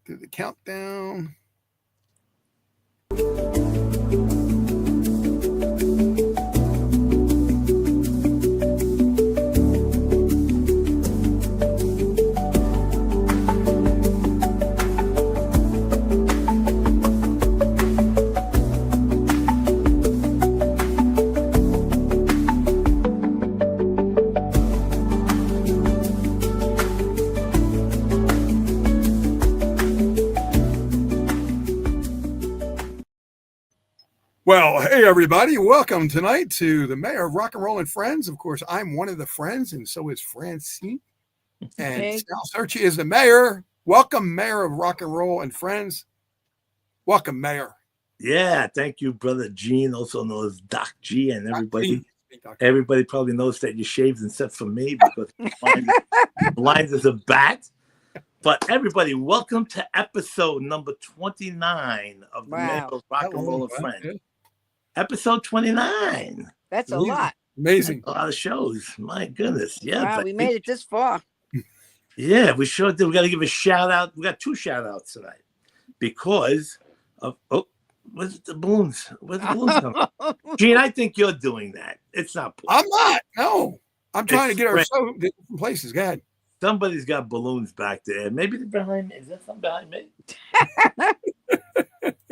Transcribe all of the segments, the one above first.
Do the countdown. Well, hey everybody, welcome tonight to the Mayor of Rock and Roll and Friends. Of course, I'm one of the friends, and so is Francine. And Hey. Sal Searchy is the mayor. Welcome, Mayor of Rock and Roll and Friends. Welcome, Mayor. Yeah, thank you, brother Gene, also known as Doc G, and everybody. Doc. Everybody probably knows that you shaved except for me because lines is a bat. But everybody, welcome to episode number 29 of the Mayor of Rock and Roll and Friends. Yeah. Episode 29. That's a lot. Amazing. A lot of shows. My goodness. Yeah. Wow, we made it this far. Yeah, we sure did. We got to give a shout out. We got 2 shout outs tonight because of, where's the balloons? Where's the balloons coming? Gene, I think you're doing that. It's not. I'm not. No. I'm trying to get our show to different places. Go ahead. Somebody's got balloons back there. Maybe they're behind me. Is that something behind me?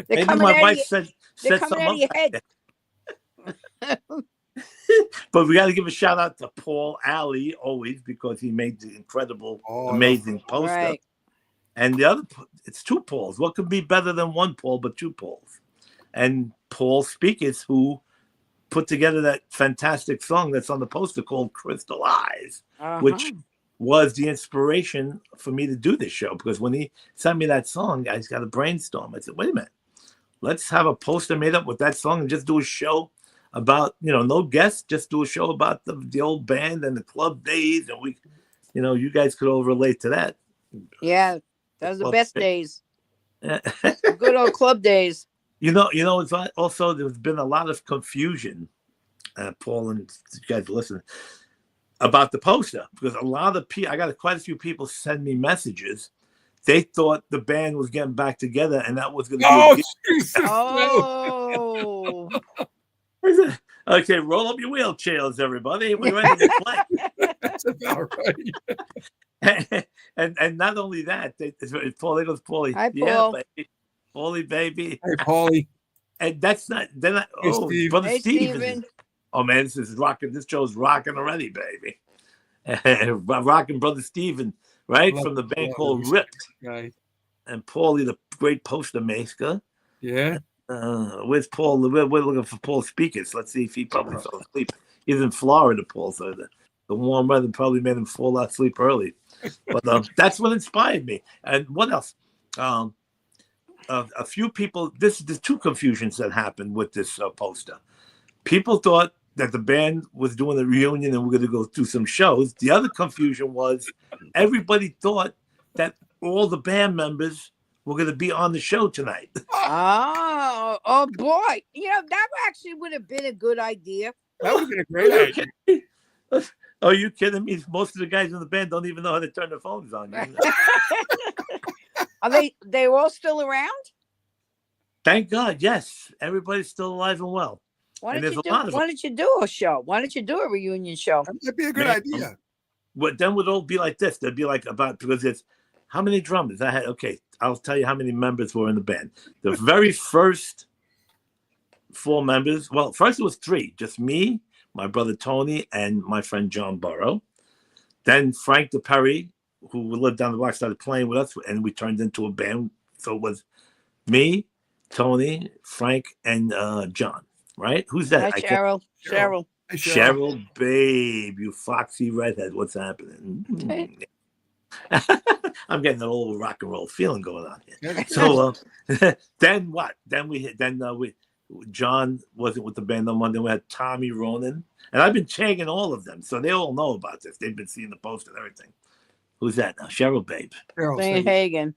Maybe my wife said something out of your head. But we got to give a shout out to Paul Alley always because he made the incredible, amazing poster. Right. And the other, it's 2 Pauls. What could be better than 1 Paul but 2 Pauls? And Paul Speakers, who put together that fantastic song that's on the poster called Crystal Eyes, which was the inspiration for me to do this show. Because when he sent me that song, I just got a brainstorm. I said, wait a minute, let's have a poster made up with that song and just do a show about, no guests, just do a show about the old band and the club days. And we, you guys could all relate to that. Yeah, those are the best days. Good old club days. It's also, there's been a lot of confusion, Paul and you guys listen, about the poster. Because a lot of people, I got quite a few people send me messages. They thought the band was getting back together and that was going to be Okay, roll up your wheelchairs, everybody. We're ready to play. That's about right. and not only that, Paulie goes, Paulie. Hi, Paul. Yeah, baby. Paulie, baby. Hey, Paulie. And that's not, they're not, Hey, Brother hey, Steven. Oh, man, this is rocking. This show's rocking already, baby. Rocking Brother Steven, right? From the band called Ripped. Right. And Paulie, the great poster maker. Yeah. Where's Paul? We're looking for Paul Speakers. Let's see if he probably fell asleep. He's in Florida, Paul. So the warm weather probably made him fall asleep early. But that's what inspired me. And what else? A few people. There's 2 confusions that happened with this poster. People thought that the band was doing a reunion and we're going to go do some shows. The other confusion was everybody thought that all the band members were going to be on the show tonight. Oh boy. That actually would have been a good idea. That would have been a great idea. Are you kidding me? Most of the guys in the band don't even know how to turn their phones on. Are they all still around? Thank God, yes. Everybody's still alive and well. Why don't you do a show? Why don't you do a reunion show? That'd be a good idea. But then would all be like this. They'd be like because it's how many drummers I had. Okay, I'll tell you how many members were in the band. The very first 4 members. Well, first it was 3, just me, my brother Tony, and my friend John Burrow. Then Frank DePerry, who lived down the block, started playing with us, and we turned into a band. So it was me, Tony, Frank, and John. Right? Who's that? Hi, Cheryl. Cheryl. Hey, Cheryl, babe, you foxy redhead. What's happening? I'm getting an old rock and roll feeling going on here. So then what? John wasn't with the band no more. Then we had Tommy Ronan, and I've been tagging all of them, so they all know about this. They've been seeing the post and everything. Who's that now? Cheryl, babe. Van Hagen.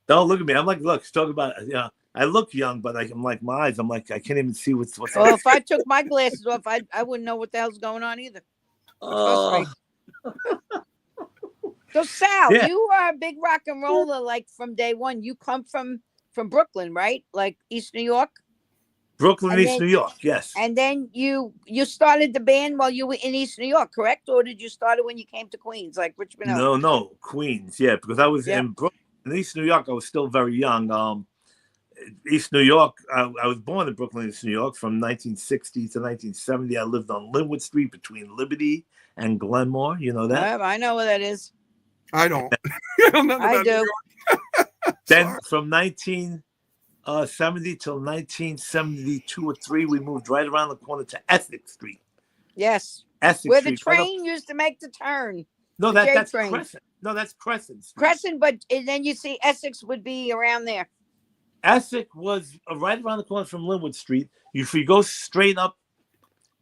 Don't look at me. I'm like, look, talk about I look young, but I'm like my eyes. I'm like I can't even see what's. Well, if I took my glasses off, I wouldn't know what the hell's going on either. So Sal, Yeah. you are a big rock and roller, like from day one. You come from Brooklyn, right? Like East New York. Brooklyn, And East then- New York. Yes. And then you started the band while you were in East New York, correct? Or did you start it when you came to Queens, like Richmond Hill? No, Queens. Yeah, because I was Yep. in Brooklyn, in East New York. I was still very young. East New York. I was born in Brooklyn, East New York, from 1960 to 1970. I lived on Linwood Street between Liberty and Glenmore. You know that. I know what that is. I don't. I don't know I about New do. York. Then Sorry. from 1970 till 1972 or 3, we moved right around the corner to Essex Street. Yes. Essex Where the Street. right up- train used to make the turn. No, the J that's train. Crescent. No, that's Crescent Street. Crescent, but and then you see Essex would be around there. Essex was right around the corner from Linwood Street. If you go straight up,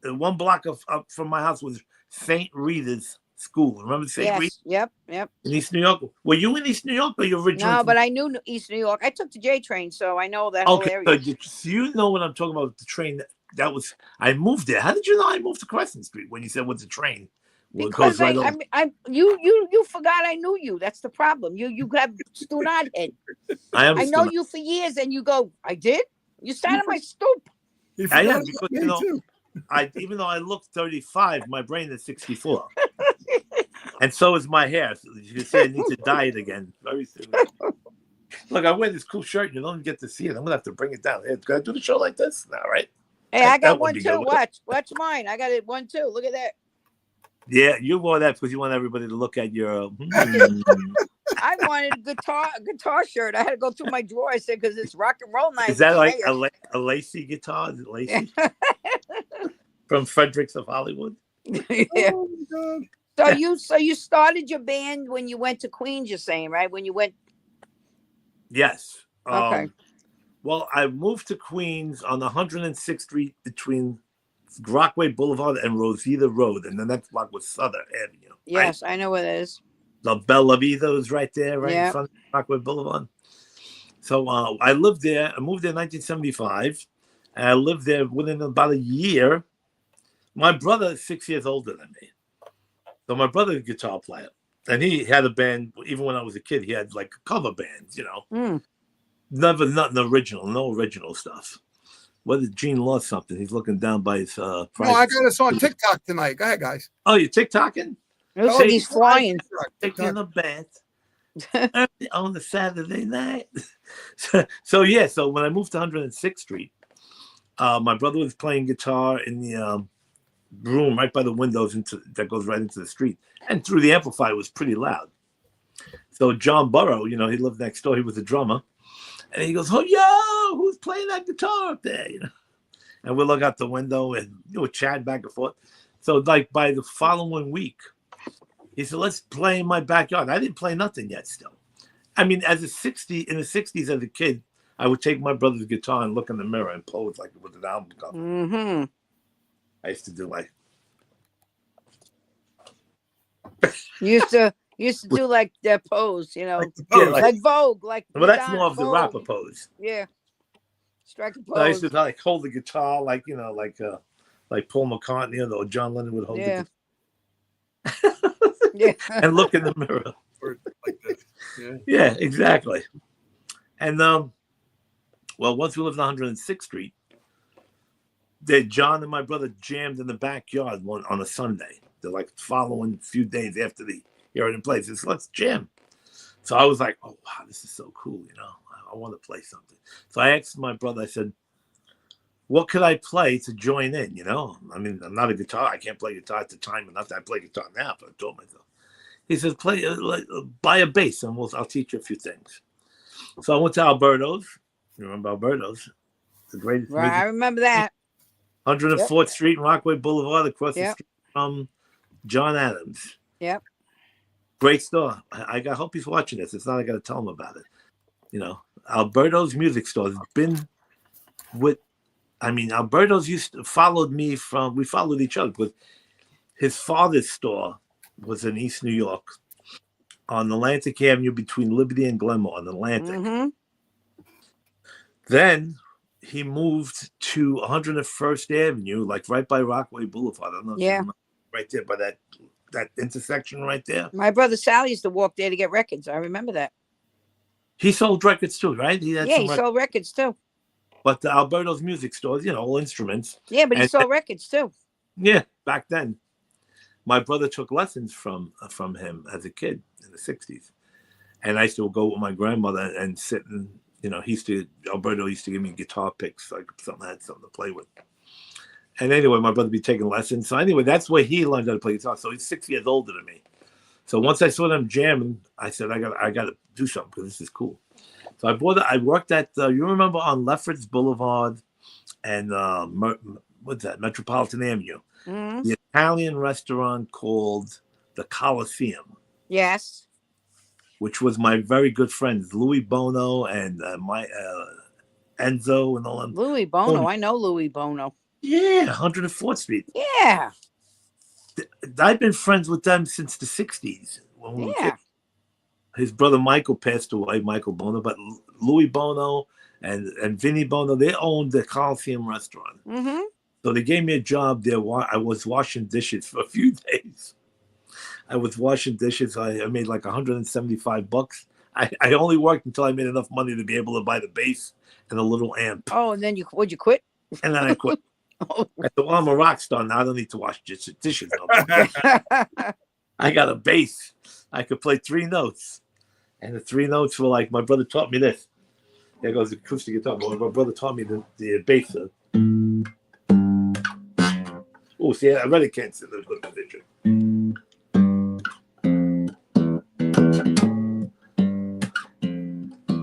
one block up from my house was St. Rita's School. Remember St. Rita Yes. Yep. in East New York? Were you in East New York or you originally? No, but I knew East New York. I took the J train, so I know that whole Okay, area. so you know what I'm talking about? The train that was. I moved there. How did you know I moved to Crescent Street when you said what's a train? Well, it Because goes right over. you forgot I knew you. That's the problem. You have Stunad head. I I understand. know you for years, and you go, I did. You sat on my stoop. You I forgot am, about because, me you know, too. Even though I look 35, my brain is 64, and so is my hair. So you can see I need to dye it again very soon. Look, I wear this cool shirt. And you don't get to see it. I'm gonna have to bring it down. Hey, can I do the show like this? All right. Hey, I That got would one be too. good. Watch mine. I got it one too. Look at that. Yeah, you wore that because you want everybody to look at your. I wanted a guitar shirt. I had to go through my drawer. I said, because it's rock and roll night. Is that like Mayor. a Lacey guitar? Is it Lacey from Fredericks of Hollywood? Yeah. Oh my God. So you started your band when you went to Queens, you're saying, right? When you went. Yes. Okay. Well, I moved to Queens on 106th Street between Rockaway Boulevard and Rosita Road, and the next block was Southern Avenue. Yes, I know what it is. The Bella Vida is right there, right Yep. in front of Rockaway Boulevard. So I lived there. I moved there in 1975, and I lived there within about a year. My brother is 6 years older than me, so my brother's a guitar player, and he had a band. Even when I was a kid, he had like cover bands, you know. Mm. Nothing original, no original stuff. Whether Gene lost something, he's looking down by his No, I got us on TikTok tonight. Go ahead, guys. Oh, you're TikToking? Look, Say- he's flying. Taking a bath early on the Saturday night. So yeah, so when I moved to 106th Street, my brother was playing guitar in the room right by the windows that goes right into the street, and through the amplifier it was pretty loud. So John Burrow, you know, he lived next door. He was a drummer, and he goes, "Oh, yo, who's playing that guitar up there?" You know, and we look out the window and we're chatting back and forth. So like by the following week, he said, "Let's play in my backyard." I didn't play nothing yet. Still, I mean, in the '60s, as a kid, I would take my brother's guitar and look in the mirror and pose like with an album cover. Mm-hmm. I used to do like. Used to do like that pose, you know, Like the Yeah, pose. like- like Vogue, like. Well, that's Madonna more of the Vogue. rapper pose. Yeah. Strike a I used pose. to like hold the guitar like, you know, like Paul McCartney or John Lennon would hold Yeah. the guitar Yeah. and look in the mirror. Or like this. Yeah. Yeah, exactly. And well, once we lived on 106th Street, John and my brother jammed in the backyard on a Sunday. They're like following a few days after the hearing in place. It's let's jam. So I was like, oh wow, this is so cool, you know. I want to play something. So I asked my brother, I said, what could I play to join in, you know? I mean, I'm not a guitar. I can't play guitar at the time enough. I play guitar now, but I told myself. He says, buy a bass and I'll teach you a few things. So I went to Alberto's. You remember Alberto's? The greatest Right. I music. remember that. 104th Street and Rockaway Boulevard across the Yep. street from John Adams. Yep. Great store. I hope he's watching this. It's not I got to tell him about it. You know, Alberto's Music Store has been with, I mean, Alberto's followed me we followed each other because his father's store was in East New York on Atlantic Avenue between Liberty and Glenmore on Atlantic. Mm-hmm. Then he moved to 101st Avenue, like right by Rockaway Boulevard. I don't know if you Yeah. remember, right there by that that intersection right there. My brother Sal used to walk there to get records. I remember that. He sold records too, right? He had Yeah, some he records. sold records too. But the Alberto's music stores, all instruments. Yeah, but he And- sold records too. Yeah, back then. My brother took lessons from him as a kid in the 60s. And I used to go with my grandmother and sit and, Alberto used to give me guitar picks so I had something to play with. And anyway, my brother would be taking lessons. So anyway, that's where he learned how to play guitar. So he's 6 years older than me. So once I saw them jamming, I said, I got to do something because this is cool. So I worked at, you remember on Lefferts Boulevard and what's that, Metropolitan Avenue, Mhm. the Italian restaurant called the Coliseum, Yes. which was my very good friends, Louis Bono and Enzo and all them. Louis Bono. I know Louis Bono. Yeah, 104th Street. Yeah. I've been friends with them since the 60s. When we were Yeah. kids. His brother Michael passed away, Michael Bono, but Louis Bono and Vinny Bono, they owned the Coliseum restaurant. Mm-hmm. So they gave me a job there. I was washing dishes for a few days. I was washing dishes. I made like $175. I only worked until I made enough money to be able to buy the bass and a little amp. Oh, and then would you quit? And then I quit. I said, well, I'm a rock star now. I don't need to wash dishes no more. I got a bass. I could play 3 notes. And the 3 notes were like, my brother taught me this. There goes the acoustic guitar. My brother taught me the bass. Oh, see, I really can't sit in a good position.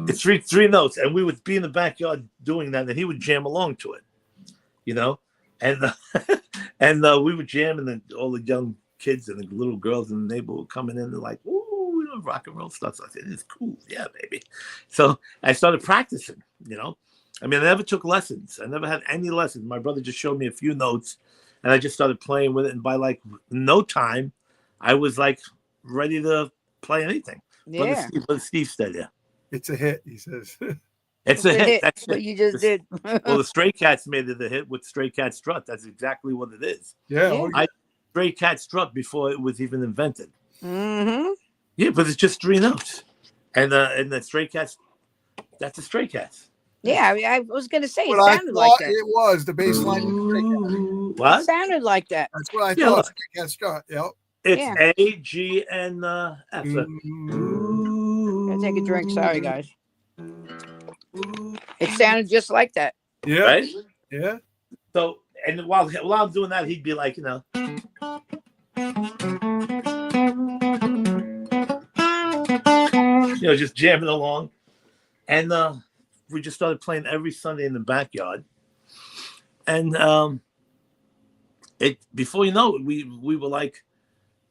It's three notes, and we would be in the backyard doing that, and he would jam along to it, and we would jam, and then all the young kids and the little girls in the neighborhood were coming in and like, ooh, rock and roll stuff. So I said, it's cool, yeah, baby. So I started practicing, I never took lessons. I never had any lessons. My brother just showed me a few notes, and I just started playing with it, and by like no time, I was like ready to play anything. Yeah. Brother Steve said, yeah. It's a hit, he says. It's a hit. That's What it. you just did. Well, the Stray Cats made it a hit with Stray Cat Strut. That's exactly what it is. Yeah. Yeah. Oh, Stray Cat Strut before it was even invented. Mm-hmm. Yeah, but it's just 3 notes. And the Stray Cats, that's a Stray Cats. Yeah, I was gonna say it what I sounded like thought that. it was the bass line. of Stray Cats. It What? sounded like that. That's what I Yeah, thought. look. Stray Cat Scott. Yep. It's Yeah. A, G, and F. Gotta take a drink. Sorry, guys. It sounded just like that. Yeah. Right? Yeah. So, and while I'm doing that, he'd be like, just jamming along. And we just started playing every Sunday in the backyard. And before you know it, we were like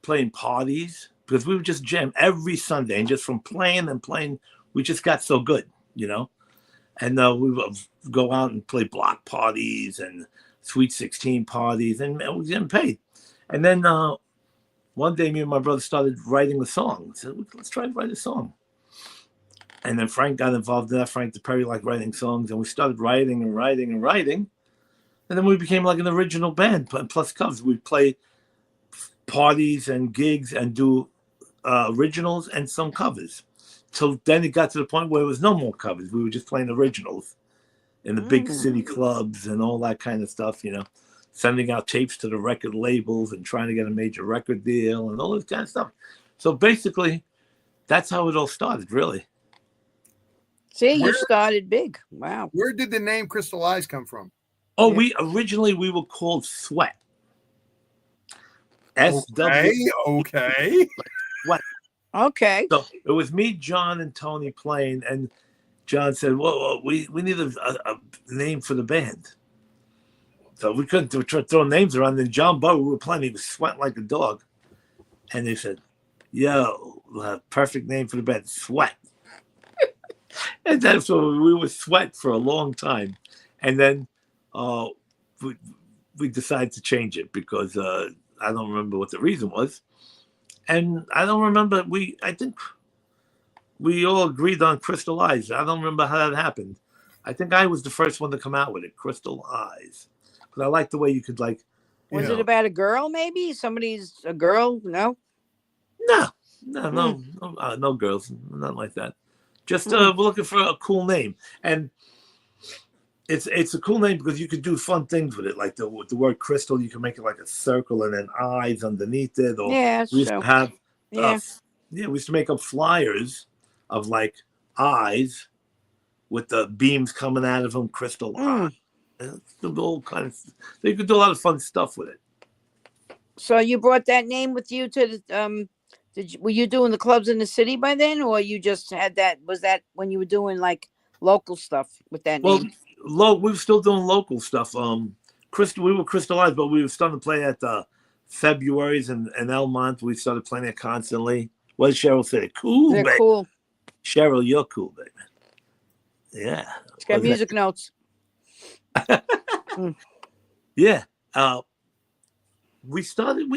playing parties because we would just jam every Sunday. And just from playing and playing, we just got so good, And we would go out and play block parties and Sweet 16 parties, and we was getting paid. And then one day, me and my brother started writing a song. We said, let's try to write a song. And then Frank got involved in that. Frank DePerry liked writing songs, and we started writing and writing and writing. And then we became like an original band, plus covers. We'd play parties and gigs and do originals and some covers. So then it got to the point where it was no more covers. We were just playing originals in the big city clubs and all that kind of stuff, sending out tapes to the record labels and trying to get a major record deal and all this kind of stuff. So basically, that's how it all started, really. See, you started big. Wow. Where did the name Crystal Eyes come from? Oh, we were called Sweat. SW. Okay. Okay. So it was me, John, and Tony playing, and John said, well, we need a name for the band. So we couldn't throw names around. Then John Bowe, we were playing, he was sweating like a dog. And they said, yo, perfect name for the band, Sweat. And that's what we were Sweat for a long time. And then we decided to change it because I don't remember what the reason was. And I don't remember, I think we all agreed on Crystal Eyes. I don't remember how that happened. I think I was the first one to come out with it, Crystal Eyes. Because I like the way you could like Was it about a girl? Maybe somebody's a girl? No. No girls, nothing like that. Just we're looking for a cool name, and it's a cool name because you could do fun things with it, like the word crystal. You can make it like a circle and then eyes underneath it. Or we used to have, we used to make up flyers of like eyes with the beams coming out of them, crystal eyes. All kind of. So you could do a lot of fun stuff with it. So you brought that name with you to the were you doing the clubs in the city by then, or you just had that? Was that when you were doing like local stuff with that name? Well, we were still doing local stuff. We were crystallized, but we were starting to play at the February's and Elmont. We started playing it constantly. What did Cheryl say? Cool, They're baby. Cool. Cheryl, you're cool, baby. Yeah. It's got music notes. Yeah. We started.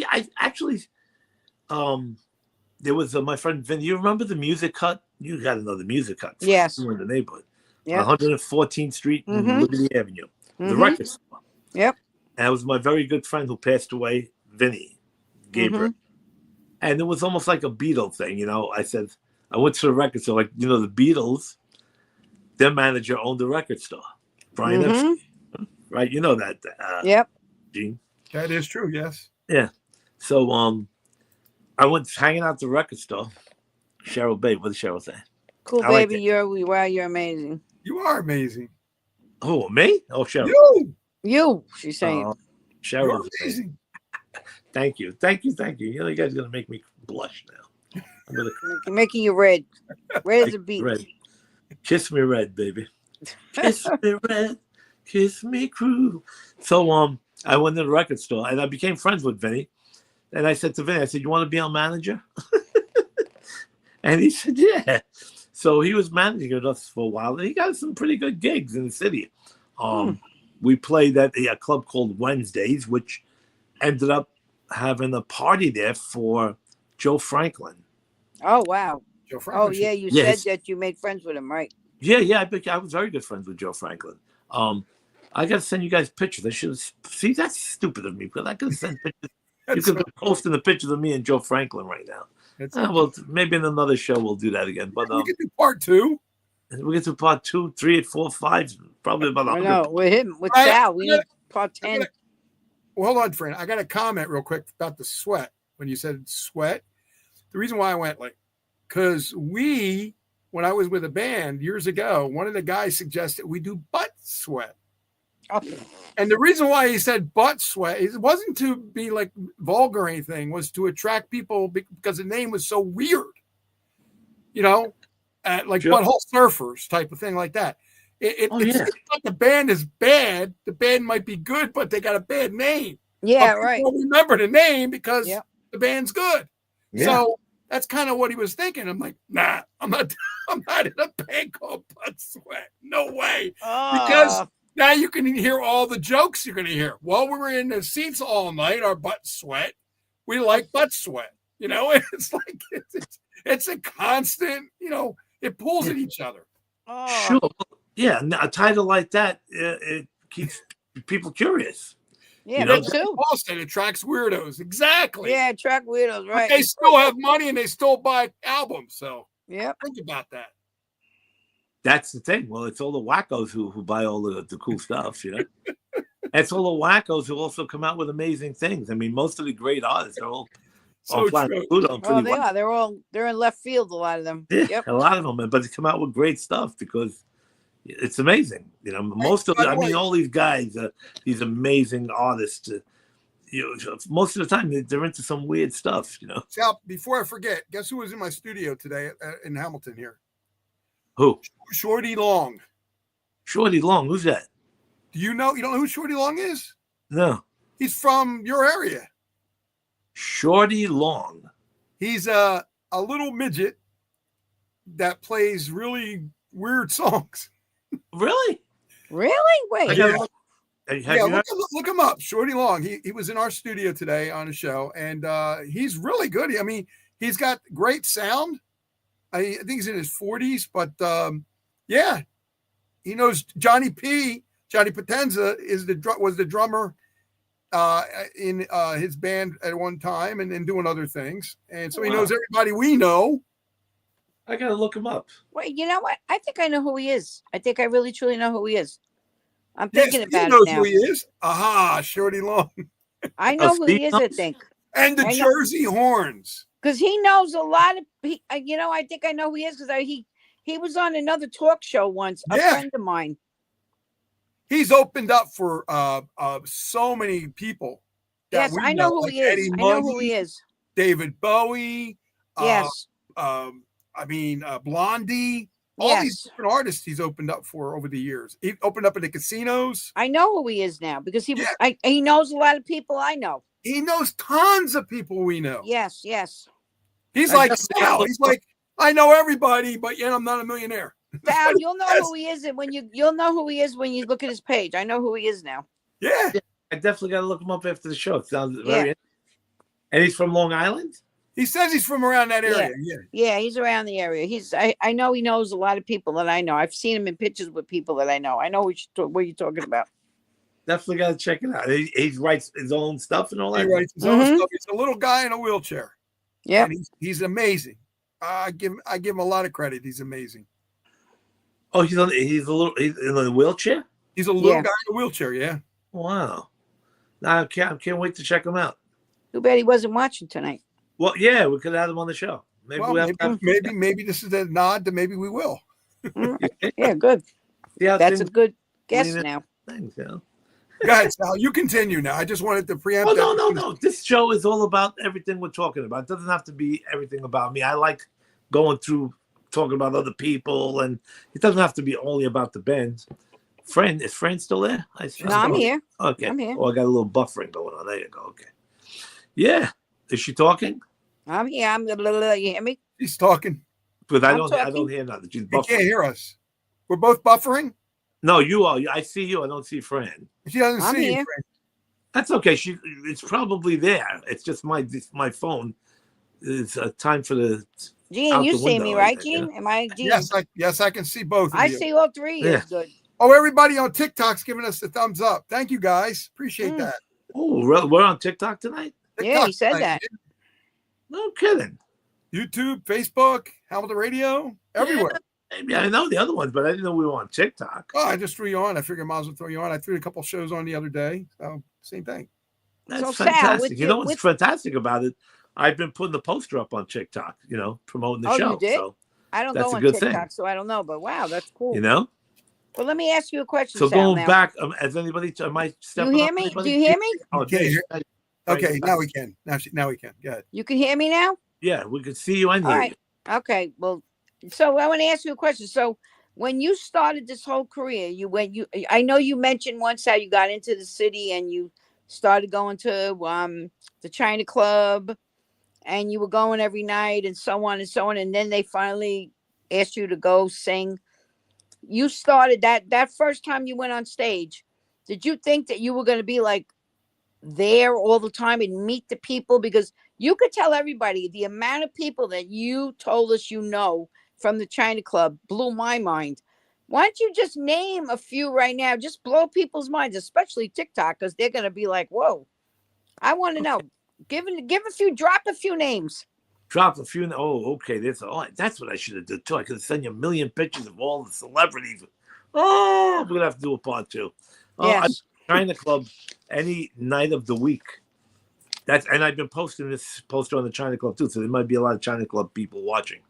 There was my friend Vin. You remember the Music Hut? You got to know the Music Hut. Yes. You were in the neighborhood. Yeah. 114th Street and Liberty Avenue. The record store. Yep. And it was my very good friend who passed away, Vinny Gabriel. And it was almost like a Beatle thing, you know. I went to the record store, like, you know, the Beatles, their manager owned the record store. Brian Epstein, right? You know that. Yep. Gene. That is true, yes. Yeah. So I went hanging out at the record store. Cheryl Bay, what did Cheryl say? Cool, baby. You're amazing. You are amazing. Oh, me? Oh, Cheryl. You, she's saying. Cheryl. Amazing. Thank you. You know, you guys are going to make me blush now. Making you red. Red as a beet. Red. Kiss me red, baby. Kiss me red. Kiss me cruel. So I went to the record store and I became friends with Vinny. And I said to Vinny, you want to be our manager? And he said, yeah. So he was managing us for a while, and he got some pretty good gigs in the city. We played at a club called Wednesdays, which ended up having a party there for Joe Franklin. Oh, wow. Joe Franklin. Oh, yeah, you said that you made friends with him, right? Yeah, I was very good friends with Joe Franklin. I got to send you guys pictures. I should see. That's stupid of me, because I could send pictures. You could be posting the pictures of me and Joe Franklin right now. Well, maybe in another show we'll do that again. But we can do part 2. We get to part 2, 3, 4, 5, probably about 100. No, with him, with Sal, we need part 10. Well, hold on, friend. I got a comment real quick about the sweat. When you said sweat, the reason why I went because when I was with a band years ago, one of the guys suggested we do butt sweat. Oh. And the reason why he said butt sweat, it wasn't to be like vulgar or anything, was to attract people because the name was so weird, you know, like butthole surfers type of thing like that. It's not the band is bad. The band might be good, but they got a bad name. Yeah, right. Don't remember the name because the band's good. Yeah. So that's kind of what he was thinking. I'm like, nah, I'm not in a band called Butt Sweat. No way. Because now you can hear all the jokes you're going to hear. Well, we were in the seats all night, our butt sweat. We like butt sweat. You know, it's like it's a constant, you know, it pulls at each other. Sure. Yeah, a title like that, it keeps people curious. Yeah, me too. It attracts weirdos. Exactly. Yeah, attract weirdos, right. But they still have money and they still buy albums. So think about that. That's the thing. Well, it's all the wackos who buy all the cool stuff, you know. It's all the wackos who also come out with amazing things. I mean, most of the great artists are all on Planet Pluto. Oh, they are. They're in left field, a lot of them. Yeah, a lot of them, but they come out with great stuff because it's amazing. You know, all these guys, these amazing artists. You know, most of the time they're into some weird stuff. You know. Sal, before I forget, guess who was in my studio today in Hamilton here? Who? Shorty Long. Shorty Long, who's that? Do you know? You don't know who Shorty Long is? No. He's from your area. Shorty Long. He's a little midget that plays really weird songs. Really? Really? Wait. Look him up. Shorty Long. He was in our studio today on a show, and he's really good. I mean, he's got great sound. I think he's in his 40s, but he knows Johnny P. Johnny Potenza was the drummer in his band at one time and then doing other things. And so he knows everybody we know. I got to look him up. Wait, you know what? I think I know who he is. I think I really, truly know who he is. I'm thinking about he it knows now. who he is. Aha, Shorty Long. I know who he is, I think. And the Jersey Horns. Because he knows a lot of, I think I know who he is because he was on another talk show once, a friend of mine. He's opened up for so many people. Yes, I know who he is. I know who he is. David Bowie. Yes. Blondie. All these different artists he's opened up for over the years. He opened up in the casinos. I know who he is now because he knows a lot of people I know. He knows tons of people we know. Yes, yes. He's like Sal. He's like, I know everybody, but yet I'm not a millionaire. Sal, you'll know who he is when you'll know who he is when you look at his page. I know who he is now. Yeah. I definitely got to look him up after the show. It sounds very And he's from Long Island? He says he's from around that area. Yeah, he's around the area. I know he knows a lot of people that I know. I've seen him in pictures with people that I know. I know what you're talking about. Definitely got to check it out. He writes his own stuff and all that. He writes his own stuff. He's a little guy in a wheelchair. Yeah, he's amazing. I give him a lot of credit. He's amazing. Oh, he's in a wheelchair. He's a little guy in a wheelchair. Yeah. Wow. I can't wait to check him out. Too bad he wasn't watching tonight. Well, yeah, we could have him on the show. Maybe this is a nod to maybe we will. Yeah, good. Yeah, that's a good guess now. Thanks, Sal. Go ahead, Sal. You continue now. I just wanted to preempt. Oh, no. This show is all about everything we're talking about. It doesn't have to be everything about me. I like going through talking about other people, and it doesn't have to be only about the band. Is Fran still there? No, I'm here. Okay. I'm here. Oh, I got a little buffering going on. There you go. Okay. Yeah. Is she talking? I'm here. You hear me? She's talking. But I don't hear nothing. She's buffering. You can't hear us. We're both buffering? No, you are. I see you. I don't see Fran. She doesn't see you, Fran. That's okay. It's probably there. It's just my phone. It's time for the. Gene, you see me, right, Gene? Am I Gene? Yes, I can see both of you. I see all three. Yeah. Good. Oh, everybody on TikTok's giving us the thumbs up. Thank you, guys. Appreciate that. Oh, we're on TikTok tonight? Yeah, he said that. No kidding. YouTube, Facebook, Hamilton Radio, everywhere. Maybe I know the other ones, but I didn't know we were on TikTok. Oh, I just threw you on. I figured I might as well throw you on. I threw a couple shows on the other day. So, same thing. That's fantastic. You know what's fantastic about it? I've been putting the poster up on TikTok, promoting the show. You did? So I don't go on TikTok, so I don't know. But wow, that's cool. Well, let me ask you a question. So going back, has anybody? Am I stepping? You hear me? Do you hear me? Oh, okay, now we can. Now we can. Go ahead. You can hear me now? Yeah, we can see you and hear you. Okay. Well, so I want to ask you a question. So when you started this whole career, I know you mentioned once how you got into the city and you started going to the China Club, and you were going every night and so on and so on, and then they finally asked you to go sing. You started that first time you went on stage. Did you think that you were going to be like there all the time and meet the people? Because you could tell everybody the amount of people that you told us from the China Club blew my mind. Why don't you just name a few right now? Just blow people's minds, especially TikTok, because they're going to be like, whoa, I want to know. Drop a few names. Drop a few. Oh, okay. That's what I should have done too. I could have sent you a million pictures of all the celebrities. Oh, we're gonna have to do a part 2. Yes. China Club any night of the week. And I've been posting this poster on the China Club too, so there might be a lot of China Club people watching.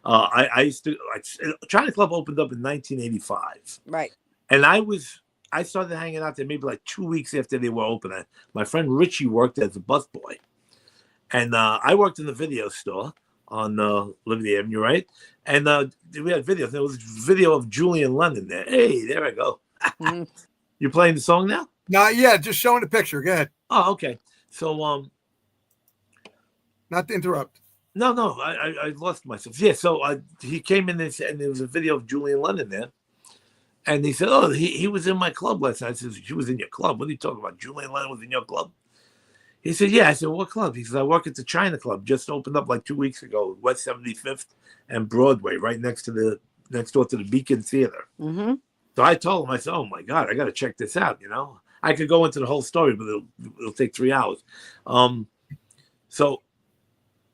China Club opened up in 1985. Right. And I started hanging out there maybe like 2 weeks after they were open. My friend Richie worked as a busboy. And I worked in the video store on Liberty Avenue, right? And we had videos. There was a video of Julian Lennon there. Hey, there I go. You playing the song now? Not yet. Just showing the picture. Go ahead. Oh, okay. So, not to interrupt. No, I lost myself. Yeah, so he came in and there was a video of Julian Lennon there. And he said, oh, he was in my club last night. I said, he was in your club? What are you talking about? Julian Lennon was in your club? He said, yeah. I said, what club? He said, I work at the China Club. Just opened up like 2 weeks ago, West 75th and Broadway, right next door to the Beacon Theater. Mm-hmm. So I told him, I said, oh my God, I got to check this out, I could go into the whole story, but it'll take 3 hours. So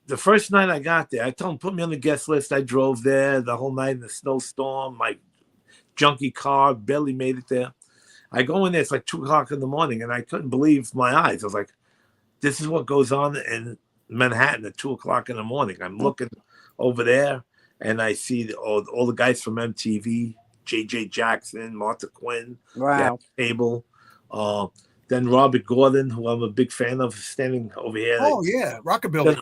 the first night I got there, I told him, put me on the guest list. I drove there the whole night in the snowstorm. My junky car barely made it there. I go in there, it's like 2 o'clock in the morning, and I couldn't believe my eyes. I was like, this is what goes on in Manhattan at 2 o'clock in the morning. I'm looking over there, and I see all the guys from MTV, J.J. Jackson, Martha Quinn, Wow. Cable, then Robert Gordon, who I'm a big fan of, standing over here. Oh, yeah, Rockabilly.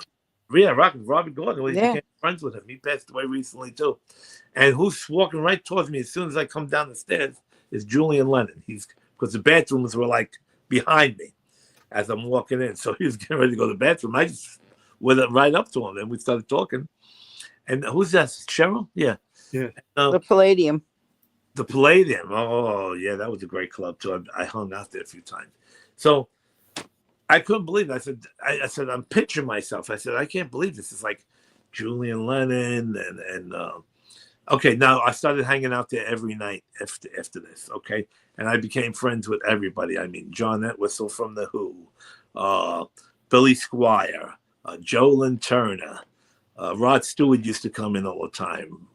Robert Gordon. We became friends with him. He passed away recently, too. And who's walking right towards me as soon as I come down the stairs is Julian Lennon. Because the bathrooms were like behind me as I'm walking in. So he was getting ready to go to the bathroom. I just went right up to him and we started talking. And who's that? Cheryl? Yeah. Yeah. The Palladium. The Palladium. Oh, yeah, that was a great club, too. I hung out there a few times. So I couldn't believe it. I said, I'm picturing myself. I said, I can't believe this is like Julian Lennon and okay, now I started hanging out there every night after this, okay? And I became friends with everybody. I mean, John Entwistle from The Who, Billy Squire, Joe Lynn Turner, Rod Stewart used to come in all the time,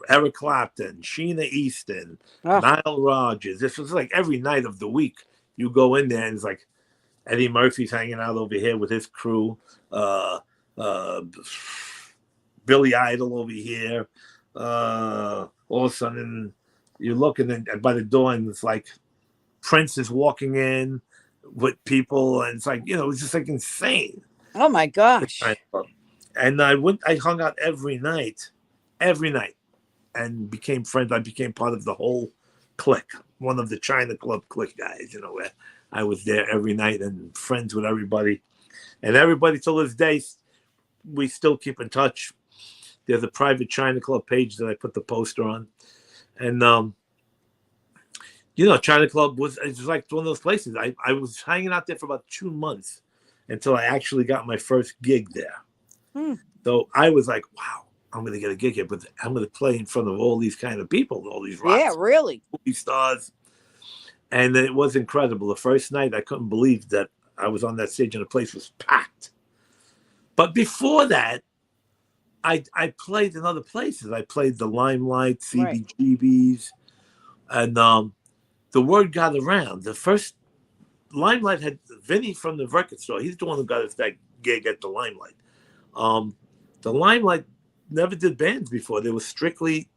Eric Clapton, Sheena Easton, Nile Rodgers. This was like every night of the week. You go in there and it's like Eddie Murphy's hanging out over here with his crew, Billy Idol over here. All of a sudden, you're looking by the door, and it's like Prince is walking in with people, and it's like, you know, it's just like insane. Oh my gosh! And I hung out every night, and became friends. I became part of the whole clique, one of the China Club clique guys. You know, where I was there every night and friends with everybody, and everybody till this day, we still keep in touch. There's a private China Club page that I put the poster on. And, you know, China Club was like one of those places. I was hanging out there for about 2 months until I actually got my first gig there. So I was like, wow, I'm going to get a gig here, but I'm going to play in front of all these kind of people, all these rock movie stars. And it was incredible. The first night, I couldn't believe that I was on that stage and the place was packed. But before that, I played in other places. I played the Limelight, CBGBs, and the word got around. The first Limelight had Vinny from the record store. He's the one who got us that gig at the Limelight. The Limelight never did bands before. They were strictly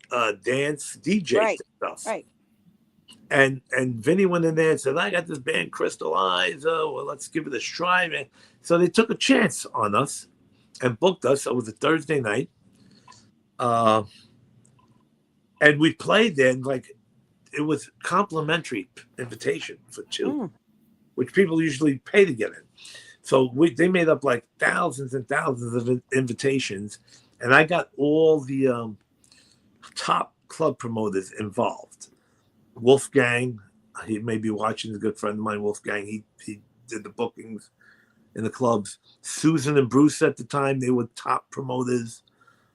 dance DJ stuff. Right. And Vinny went in there and said, I got this band, Crystal Eyes. Well, let's give it a try, man. So they took a chance on us and booked us. It was a Thursday night. And we played there, and like it was complimentary invitation for 2, which people usually pay to get in. So they made up like thousands and thousands of invitations, and I got all the top club promoters involved. Wolfgang, he may be watching, a good friend of mine, Wolfgang. He did the bookings in the clubs. Susan and Bruce at the time, they were top promoters.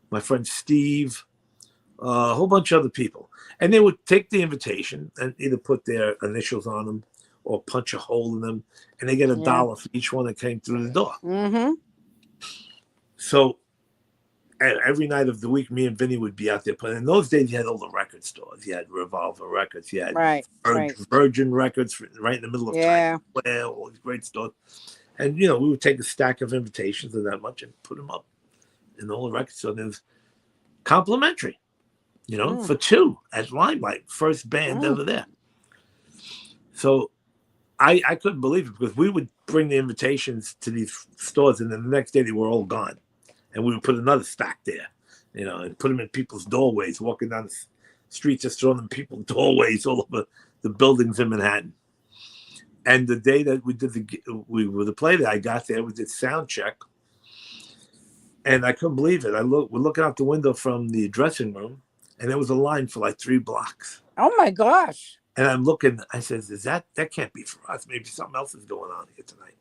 My friend Steve, a whole bunch of other people. And they would take the invitation and either put their initials on them or punch a hole in them, and they get $1 for each one that came through the door. Mm-hmm. So every night of the week, me and Vinny would be out there playing. In those days, you had all the record stores. You had Revolver Records. You had Virgin Records right in the middle of Times Square, all these great stores. And, you know, we would take a stack of invitations of that much and put them up in all the record stores. And it was complimentary, you know, for 2 at Limelight, first band ever there. So I couldn't believe it, because we would bring the invitations to these stores, and then the next day they were all gone. And we would put another stack there, you know, and put them in people's doorways, walking down the street, just throwing them in people's doorways all over the buildings in Manhattan. And the day that we did the play that I got there, we did sound check. And I couldn't believe it. We're looking out the window from the dressing room, and there was a line for like 3 blocks. Oh my gosh. And I'm looking, I said, that can't be for us. Maybe something else is going on here tonight.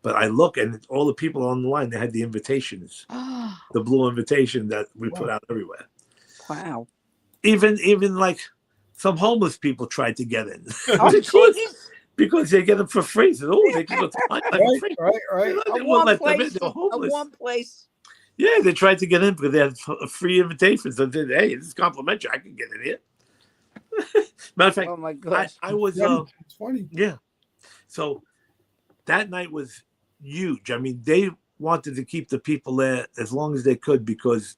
But I look, and all the people on the line, they had the invitations, the blue invitation that we put out everywhere. Wow. Even like some homeless people tried to get in. Oh, because they get them for free. So, they can go to my for free. Right. They won't let them in. They're A homeless. warm place. Yeah, they tried to get in because they had a free invitation. So they said, hey, this is complimentary. I can get in here. Matter of fact, Oh my gosh. I was It's funny. yeah. So that night was huge. I mean, they wanted to keep the people there as long as they could because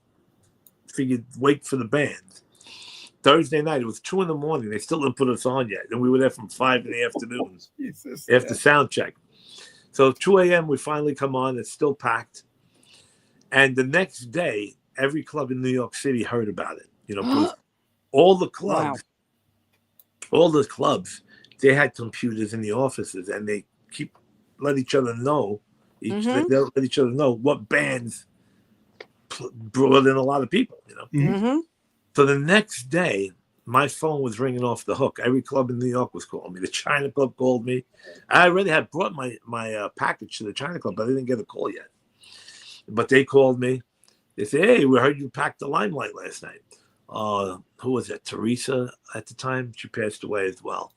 figured wait for the band. Thursday night, it was 2 a.m. They still didn't put us on yet. And we were there from 5 in the afternoon after sound check. So 2 a.m. we finally come on. It's still packed. And the next day, every club in New York City heard about it. Because all the clubs, they had computers in the offices, and they let each other know. They let each other know what bands brought in a lot of people. So the next day, my phone was ringing off the hook. Every club in New York was calling me. The China Club called me. I already had brought my package to the China Club, but I didn't get a call yet. But they called me. They said, hey, we heard you packed the Limelight last night. Who was it? Teresa at the time? She passed away as well.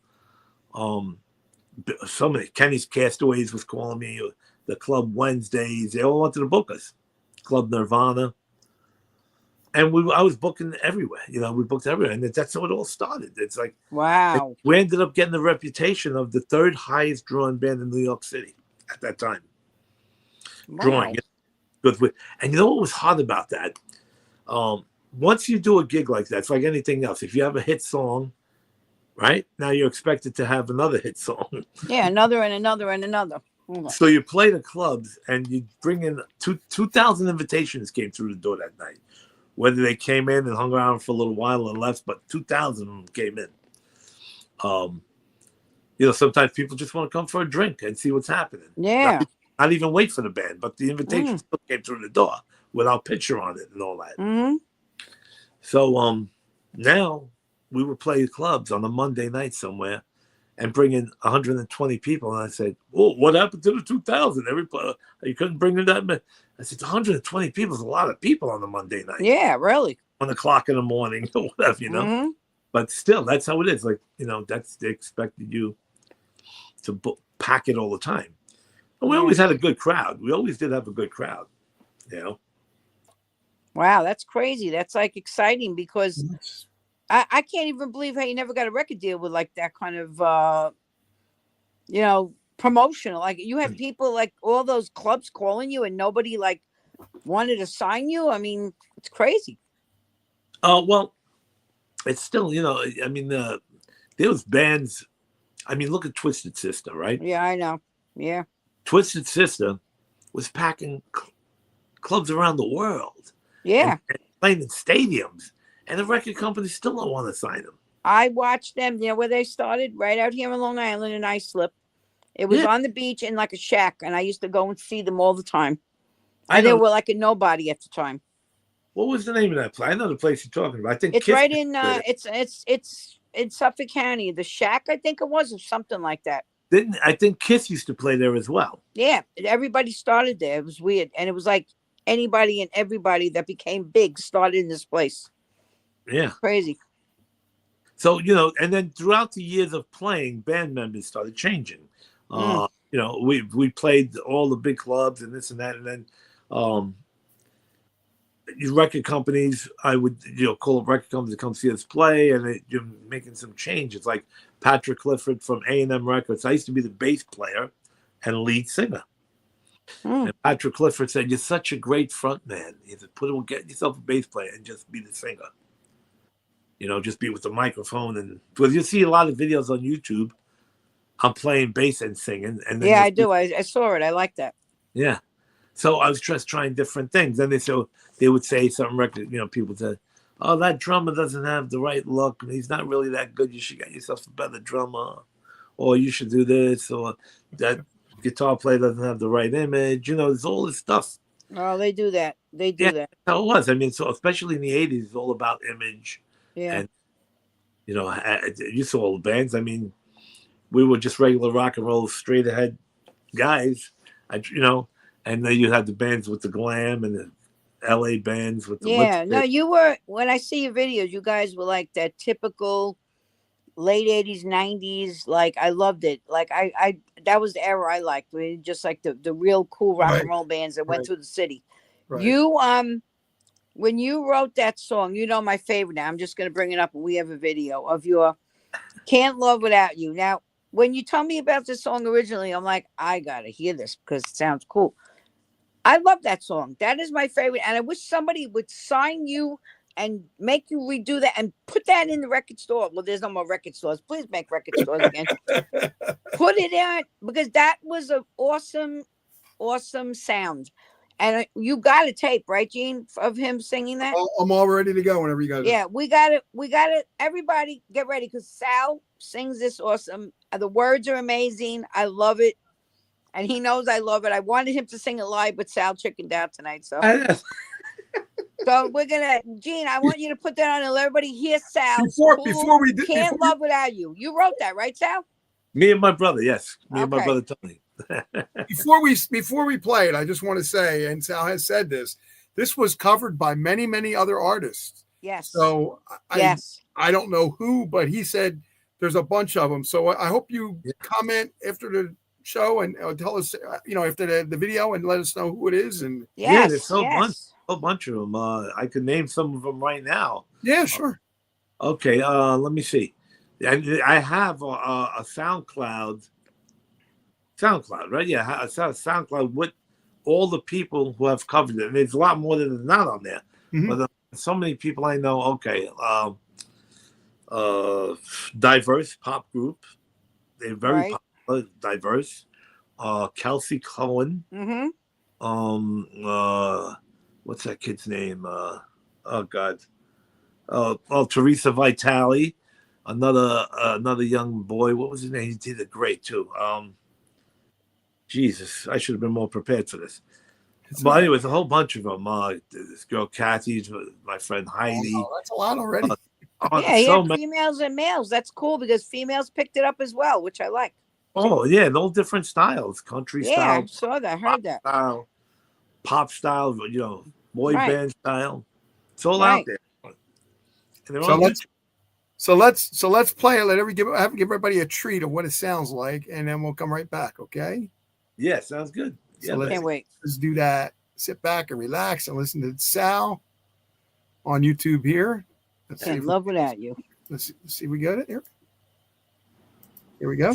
Somebody, Kenny's Castaways was calling me. The Club Wednesdays. They all wanted to book us. Club Nirvana. And I was booking everywhere. We booked everywhere. And that's how it all started. It's like, wow. We ended up getting the reputation of the third highest drawn band in New York City at that time. Wow. Drawing it. And you know what was hard about that? Once you do a gig like that, it's like anything else. If you have a hit song, right? Now you're expected to have another hit song. Yeah, another and another and another. So you play the clubs and you bring in 2,000 invitations came through the door that night. Whether they came in and hung around for a little while and left, but 2,000 of them came in. Sometimes people just want to come for a drink and see what's happening. Yeah. Not even wait for the band, but the invitation still came through the door with our picture on it and all that. So now we would play clubs on a Monday night somewhere and bring in 120 people. And I said, oh, what happened to the 2,000? You couldn't bring in that many. I said, 120 people is a lot of people on a Monday night. Yeah, really. 1 o'clock in the morning or whatever, But still, that's how it is. Like, they expected you to pack it all the time. And we always had a good crowd. We always did have a good crowd, Wow, that's crazy. That's like exciting because I can't even believe how you never got a record deal with like that kind of, promotional. Like you have people like all those clubs calling you and nobody like wanted to sign you. I mean, it's crazy. Oh, well, it's still, there was bands. I mean, look at Twisted Sister, right? Yeah, I know. Yeah. Twisted Sister was packing clubs around the world. Yeah. And playing in stadiums. And the record companies still don't want to sign them. I watched them, where they started, right out here in Long Island in Islip. It was on the beach in like a shack, and I used to go and see them all the time. And they were like a nobody at the time. What was the name of that place? I know the place you're talking about. I think it's right in it's in Suffolk County. The Shack, I think it was, or something like that. I think Kiss used to play there as well. Yeah, everybody started there. It was weird, and it was like anybody and everybody that became big started in this place. Yeah, crazy. So and then throughout the years of playing, band members started changing. We played all the big clubs and this and that, and then record companies, I would call up record companies to come see us play, and you're making some changes. Like Patrick Clifford from A&M Records. I used to be the bass player and lead singer. And Patrick Clifford said, "You're such a great front man. He said, get yourself a bass player and just be the singer. Just be with the microphone." And because you see a lot of videos on YouTube, I'm playing bass and singing. And then I do. I saw it. I like that. Yeah. So I was just trying different things. Then they would say some record, people said, "Oh, that drummer doesn't have the right look. He's not really that good. You should get yourself a better drummer, or you should do this, or that guitar player doesn't have the right image." There's all this stuff. Oh, they do that. They do that. That's how it was. I mean, so especially in the 80s, it's all about image. Yeah. And, you saw all the bands. I mean, we were just regular rock and roll, straight ahead guys, and then you had the bands with the glam and the LA bands with the lipstick. No, you were, when I see your videos, you guys were like that typical late 80s, 90s. Like I loved it. Like I that was the era I liked. Just like the real cool rock and roll bands that went through the city. Right. You when you wrote that song, you know my favorite now. I'm just gonna bring it up, and we have a video of your Can't Love Without You. Now, when you told me about this song originally, I'm like, I gotta hear this because it sounds cool. I love that song. That is my favorite. And I wish somebody would sign you and make you redo that and put that in the record store. Well, there's no more record stores. Please make record stores again. Put it in, because that was an awesome sound. And you got a tape, right, Gene, of him singing that? I'm all ready to go whenever you guys. Yeah, we got it. Everybody get ready, because Sal sings this awesome. The words are amazing. I love it. And he knows I love it. I wanted him to sing it live, but Sal chickened out tonight. So we're gonna, Gene, I want you to put that on and let everybody hear Sal. Before we do, Can't Love Without You. You wrote that, right, Sal? Me and my brother, yes. Me and my brother Tony. before we play it, I just want to say, and Sal has said this was covered by many other artists. Yes. So I don't know who, but he said there's a bunch of them. So I hope you comment after the show and tell us, after the video, and let us know who it is. And there's a bunch of them. I could name some of them right now. Yeah, sure. Okay, let me see. I have a SoundCloud, right? Yeah, a SoundCloud with all the people who have covered it. And there's a lot more that is not on there. Mm-hmm. But so many people I know. Okay, diverse pop group. They're very popular, diverse. Kelsey Cohen. Mm-hmm. What's that kid's name? Teresa Vitale. Another young boy. What was his name? He did it great too. Jesus, I should have been more prepared for this. But anyways, a whole bunch of them. This girl Kathy's, my friend Heidi. Oh, that's a lot already. Females and males. That's cool, because females picked it up as well, which I like. Oh yeah, and all different styles, country style. Yeah, I saw that, heard that. Pop style, boy band style. It's all out there. So let's play it. Give everybody a treat of what it sounds like, and then we'll come right back. Okay? Yeah, sounds good. So can't wait. Let's do that. Sit back and relax and listen to Sal on YouTube here. Can't Love Without You. Let's see. We got it here. Here we go.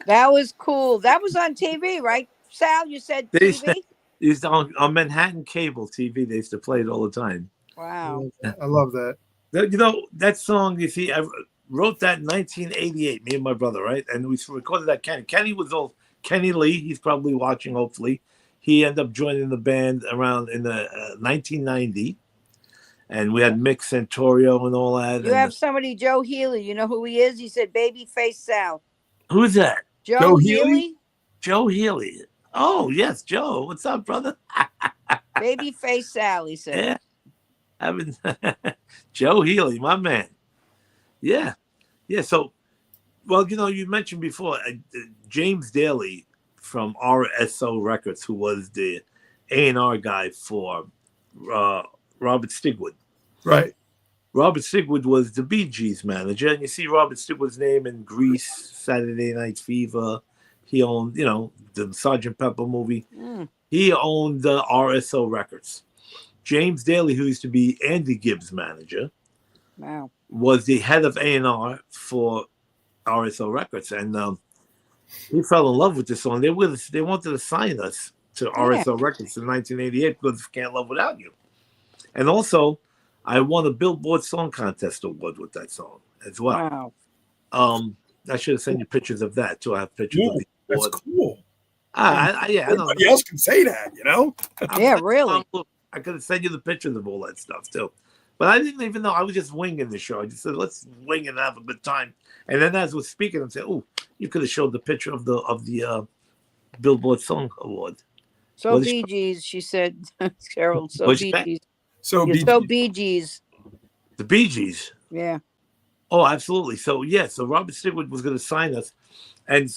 That was cool. That was on TV, right, Sal? You said They TV? used on Manhattan cable TV. They used to play it all the time. Wow. I love that. You know, that song, you see, I wrote that in 1988, me and my brother, right? And we recorded that Kenny. Kenny was old. Kenny Lee, he's probably watching, hopefully. He ended up joining the band around in the 1990. And we had Mick Santorio and all that. You have somebody, Joe Healy. You know who he is? He said Babyface Sal. Who's that? Joe Healy? Joe Healy. Oh, yes, Joe. What's up, brother? Babyface Sal, he said. Yeah. Joe Healy, my man. Yeah. Yeah. So, well, you know, you mentioned before James Daly from RSO Records, who was the A&R guy for Robert Stigwood. Right. Robert Stigwood was the Bee Gees manager. And you see Robert Stigwood's name in Grease, Saturday Night Fever. He owned, you know, the Sgt. Pepper movie. He owned the RSO Records. James Daly, who used to be Andy Gibbs' manager, was the head of A&R for RSO Records. And he fell in love with this song. They wanted to sign us to RSO Records in 1988 because Can't Love Without You. And also, I won a Billboard Song Contest award with that song as well. Wow. I should have sent you pictures of that too. I have pictures of the award. That's cool. Nobody else can say that, you know? Yeah, really. I could have sent you the pictures of all that stuff too. But I didn't even know. I was just winging the show. I just said, let's wing and have a good time. And then as I was speaking, I said, oh, you could have showed the picture of the Billboard Song Award. So Bee Gees, she said, Carol. So Bee Gees. So Bee Gees. The Bee Gees. Yeah. Oh, absolutely. So yeah, so Robert Stigwood was going to sign us, and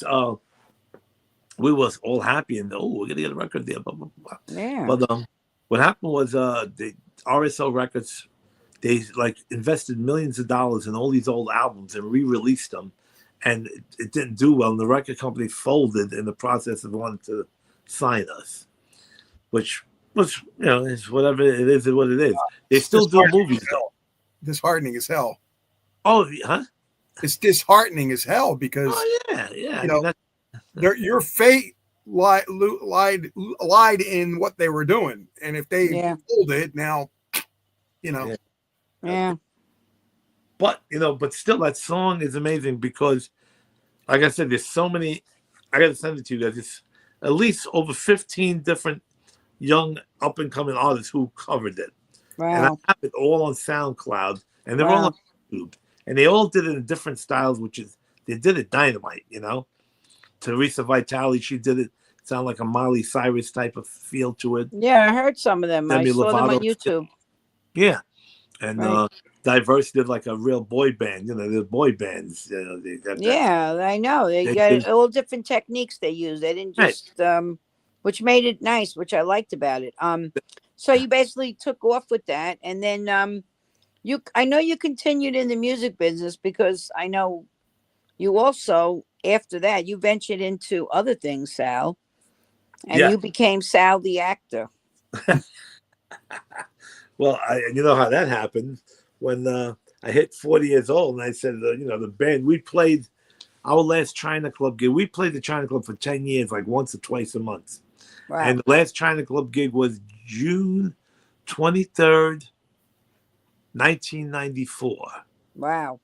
we was all happy and we're going to get a record there. Blah, blah, blah. Yeah. But what happened was the RSO Records, they like invested millions of dollars in all these old albums and re-released them, and it didn't do well. And the record company folded in the process of wanting to sign us, which was, you know, it's whatever it is, what it is. They still do movies though. Disheartening as hell. Oh, huh? It's disheartening as hell because yeah. You know, your fate lied in what they were doing, and if they pulled it now, you know. Yeah. But but still, that song is amazing because, like I said, there's so many. I got to send it to you guys. It's at least over 15 different young up and coming artists who covered it. Wow. And I have it all on SoundCloud, and they're all on YouTube, and they all did it in different styles, which is they did it dynamite. Teresa Vitale, she did it sound like a Miley Cyrus type of feel to it. Yeah, I heard some of them. Demi I saw Lovato them on YouTube. Yeah, and Diverse did like a real boy band. The boy bands. They got that. I know they got all different techniques they use. They didn't just which made it nice, which I liked about it. So you basically took off with that, and then I know you continued in the music business because I know you also after that you ventured into other things, Sal, and you became Sal the actor. Well, you know how that happened when I hit 40 years old, and I said, the band we played our last China Club gig. We played the China Club for 10 years, like once or twice a month. Wow. And the last China Club gig was June 23rd, 1994. Wow.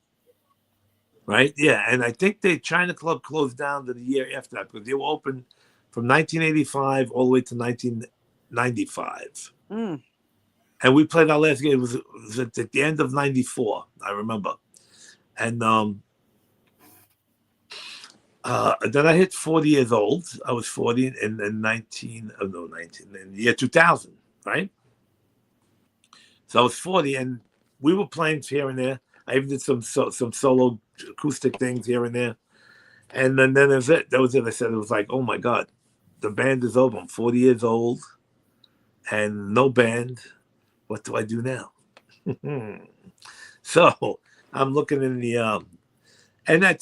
Right? Yeah. And I think the China Club closed down the year after that because they were open from 1985 all the way to 1995. Mm. And we played our last gig. It was at the end of 94, I remember. And then I hit 40 years old. I was 40 in the year 2000, right? So I was 40, and we were playing here and there. I even did some solo acoustic things here and there. And then that was it. That was it. I said, it was like, oh my God, the band is over. I'm 40 years old and no band. What do I do now? So I'm looking in the and I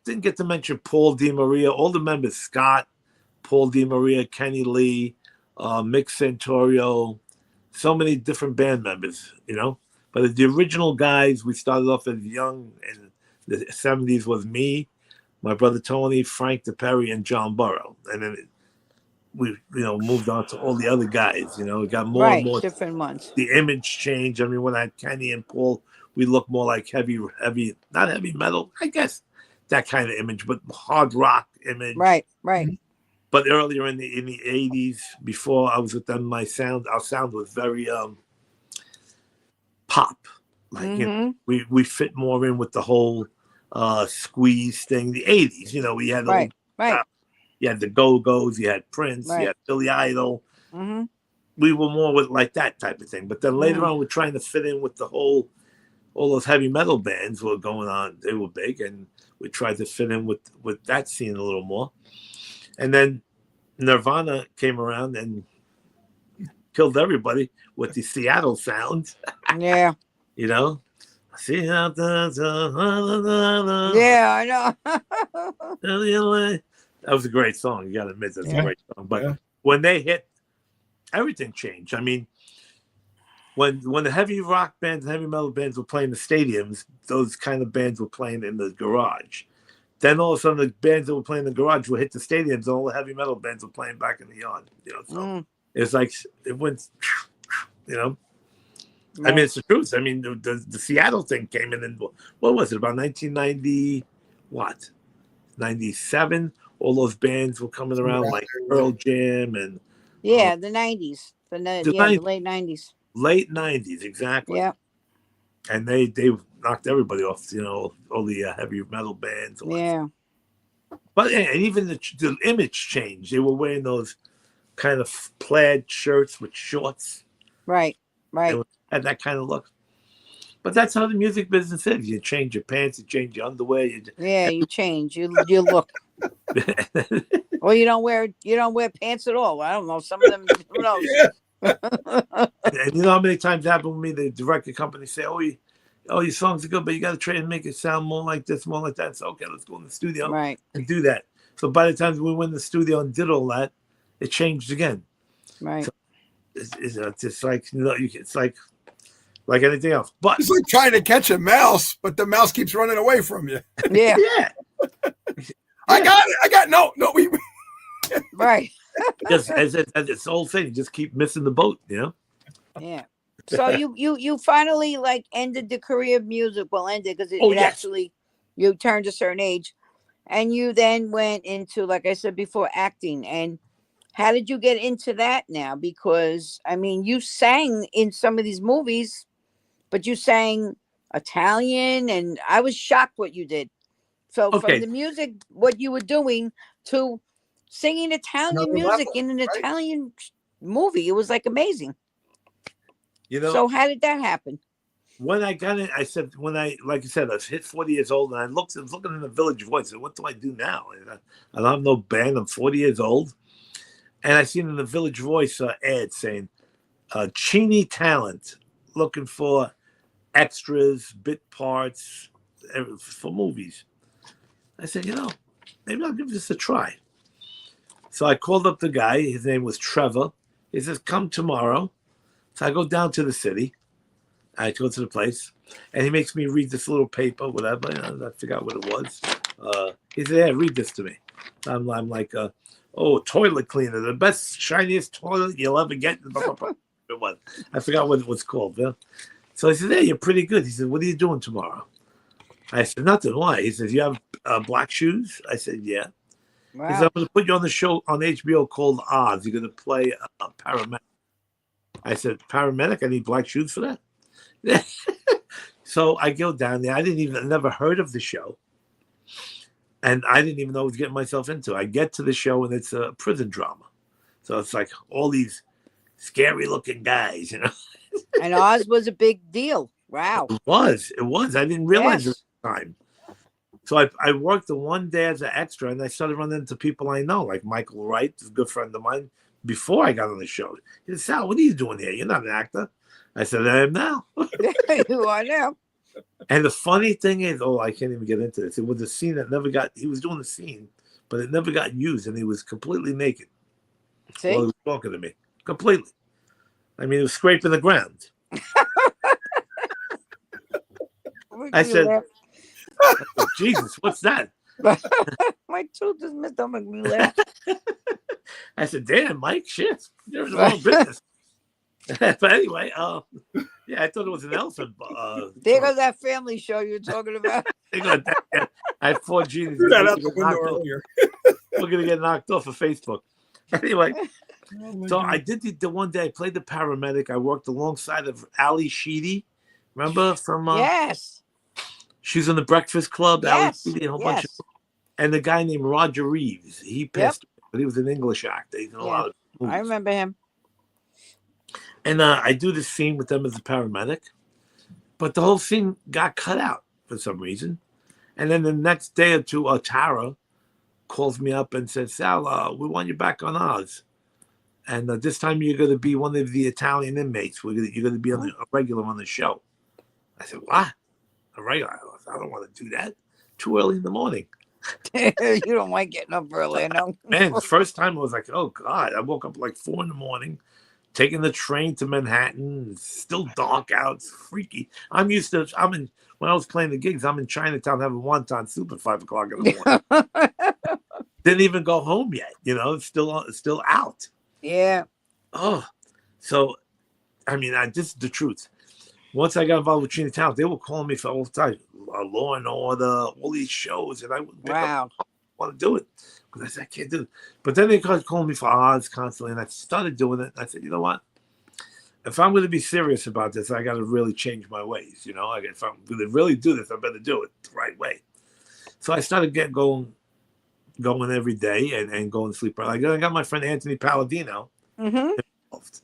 didn't get to mention Paul DeMaria, all the members, Scott, Paul DeMaria, Kenny Lee, Mick Santorio, so many different band members, But the original guys, we started off as young in the 70s was me, my brother Tony, Frank DePerry, and John Burrow, and then we moved on to all the other guys. We got more and more different ones. The image changed. I mean, when I had Kenny and Paul, we looked more like heavy, not heavy metal, I guess, that kind of image, but hard rock image. Right. But earlier in the 80s, before I was with them, our sound was very pop. Like we fit more in with the whole squeeze thing. The 80s, we had right. You had the Go-Go's, you had Prince, you had Billy Idol. We were more with like that type of thing. But then later on, we're trying to fit in with all those heavy metal bands were going on. They were big, and we tried to fit in with that scene a little more. And then Nirvana came around and killed everybody with the Seattle sound. Yeah. See how yeah, I know. That was a great song. You got to admit, that's a great song. But when they hit, everything changed. I mean, when the heavy rock bands and heavy metal bands were playing the stadiums, those kind of bands were playing in the garage. Then all of a sudden, the bands that were playing in the garage would hit the stadiums, and all the heavy metal bands were playing back in the yard. So it's like it went. I mean, it's the truth. I mean, the Seattle thing came in what was it, about 1990? What? 97? All those bands were coming around like Pearl Jam and the 90s, the late 90s. Late 90s, exactly. Yeah. And they knocked everybody off. All the heavy metal bands. Yeah. But and even the image changed. They were wearing those kind of plaid shirts with shorts. Right. They had that kind of look. But that's how the music business is. You change your pants, you change your underwear. You change. You look. Or you don't wear pants at all. I don't know. Some of them, who knows? And you know how many times it happened with me? The record company say, "Oh, your songs are good, but you got to try and make it sound more like this, more like that." So okay, let's go in the studio and do that. So by the time we went in the studio and did all that, it changed again. Right. So it's just like it's like anything else. But it's like trying to catch a mouse, but the mouse keeps running away from you. Yeah. I got it. No. Right. Just as it's the whole thing, you just keep missing the boat, Yeah. So you finally ended the career of music. Well, ended because actually you turned a certain age, and you then went into, like I said before, acting. And how did you get into that now? Because I mean, you sang in some of these movies, but you sang Italian, and I was shocked what you did. So from the music, what you were doing, to singing Italian music in an Italian movie, it was amazing. So how did that happen? When I got in, I said, like you said, I was hit 40 years old, and I was looking in the Village Voice. I said, what do I do now? I don't have no band. I'm 40 years old. And I seen in the Village Voice ad saying, Cheney Talent, looking for extras, bit parts for movies. I said, maybe I'll give this a try. So I called up the guy. His name was Trevor. He says, come tomorrow. So I go down to the city. I go to the place, and he makes me read this little paper, whatever. I forgot what it was. He said, yeah, read this to me. I'm like, toilet cleaner, the best, shiniest toilet you'll ever get. It was. I forgot what it was called. Yeah? So he said, hey, you're pretty good. He said, what are you doing tomorrow? I said, nothing. Why? He says, you have black shoes? I said, yeah. Wow. He said, I'm going to put you on the show on HBO called Oz. You're going to play a paramedic. I said, paramedic? I need black shoes for that? So I go down there. I never heard of the show. And I didn't even know what I was getting myself into. I get to the show, and it's a prison drama. So it's like all these scary looking guys, And Oz was a big deal. Wow. It was. I didn't realize it at the time. So I worked the one day as an extra, and I started running into people I know, like Michael Wright, a good friend of mine, before I got on the show. He said, Sal, what are you doing here? You're not an actor. I said, I am now. You are now. And the funny thing is, I can't even get into this. It was a scene that he was doing the scene, but it never got used, and he was completely naked. See? While he was talking to me. Completely. I mean, he was scraping the ground. I said, Jesus, what's that? My tooth is missed. Don't make me laugh. I said, damn, Mike, shit, you're in the wrong business. But anyway, yeah, I thought it was an elephant. There goes that family show you're talking about. I had 4 genies. Threw that out the window earlier. We're going to get knocked off of Facebook. Anyway, Oh so God. I did the one day, I played the paramedic. I worked alongside of Ali Sheedy. Remember from... Yes. She's in the Breakfast Club. Ali Yes. Sheedy, a whole bunch Yes. of... And the guy named Roger Reeves. He passed, but he was an English actor. He's in a lot of movies. I remember him. And I do this scene with them as a paramedic, but the whole scene got cut out for some reason. And then the next day or two, Tara calls me up and says, Sal, we want you back on Oz. And this time you're going to be one of the Italian inmates. You're going to be a regular on the show. I said, what? A regular? I don't want to do that. Too early in the morning. You don't like getting up early, I know. Man, the first time I was like, oh, God. I woke up like 4 in the morning. Taking the train to Manhattan, it's still dark out, it's freaky. When I was playing the gigs, I'm in Chinatown having wonton soup at 5 o'clock in the morning. Didn't even go home yet, it's still out. Yeah. Oh, so, I mean, this is the truth. Once I got involved with Chinatown, they were calling me for all the time, Law and Order, all these shows, and I wouldn't pick up. I want to do it. Because I said, I can't do it. But then they started calling me for Oz constantly, and I started doing it. I said, you know what? If I'm going to be serious about this, I got to really change my ways. If I'm going to really do this, I better do it the right way. So I started going every day and going to sleep early. I got my friend Anthony Palladino involved.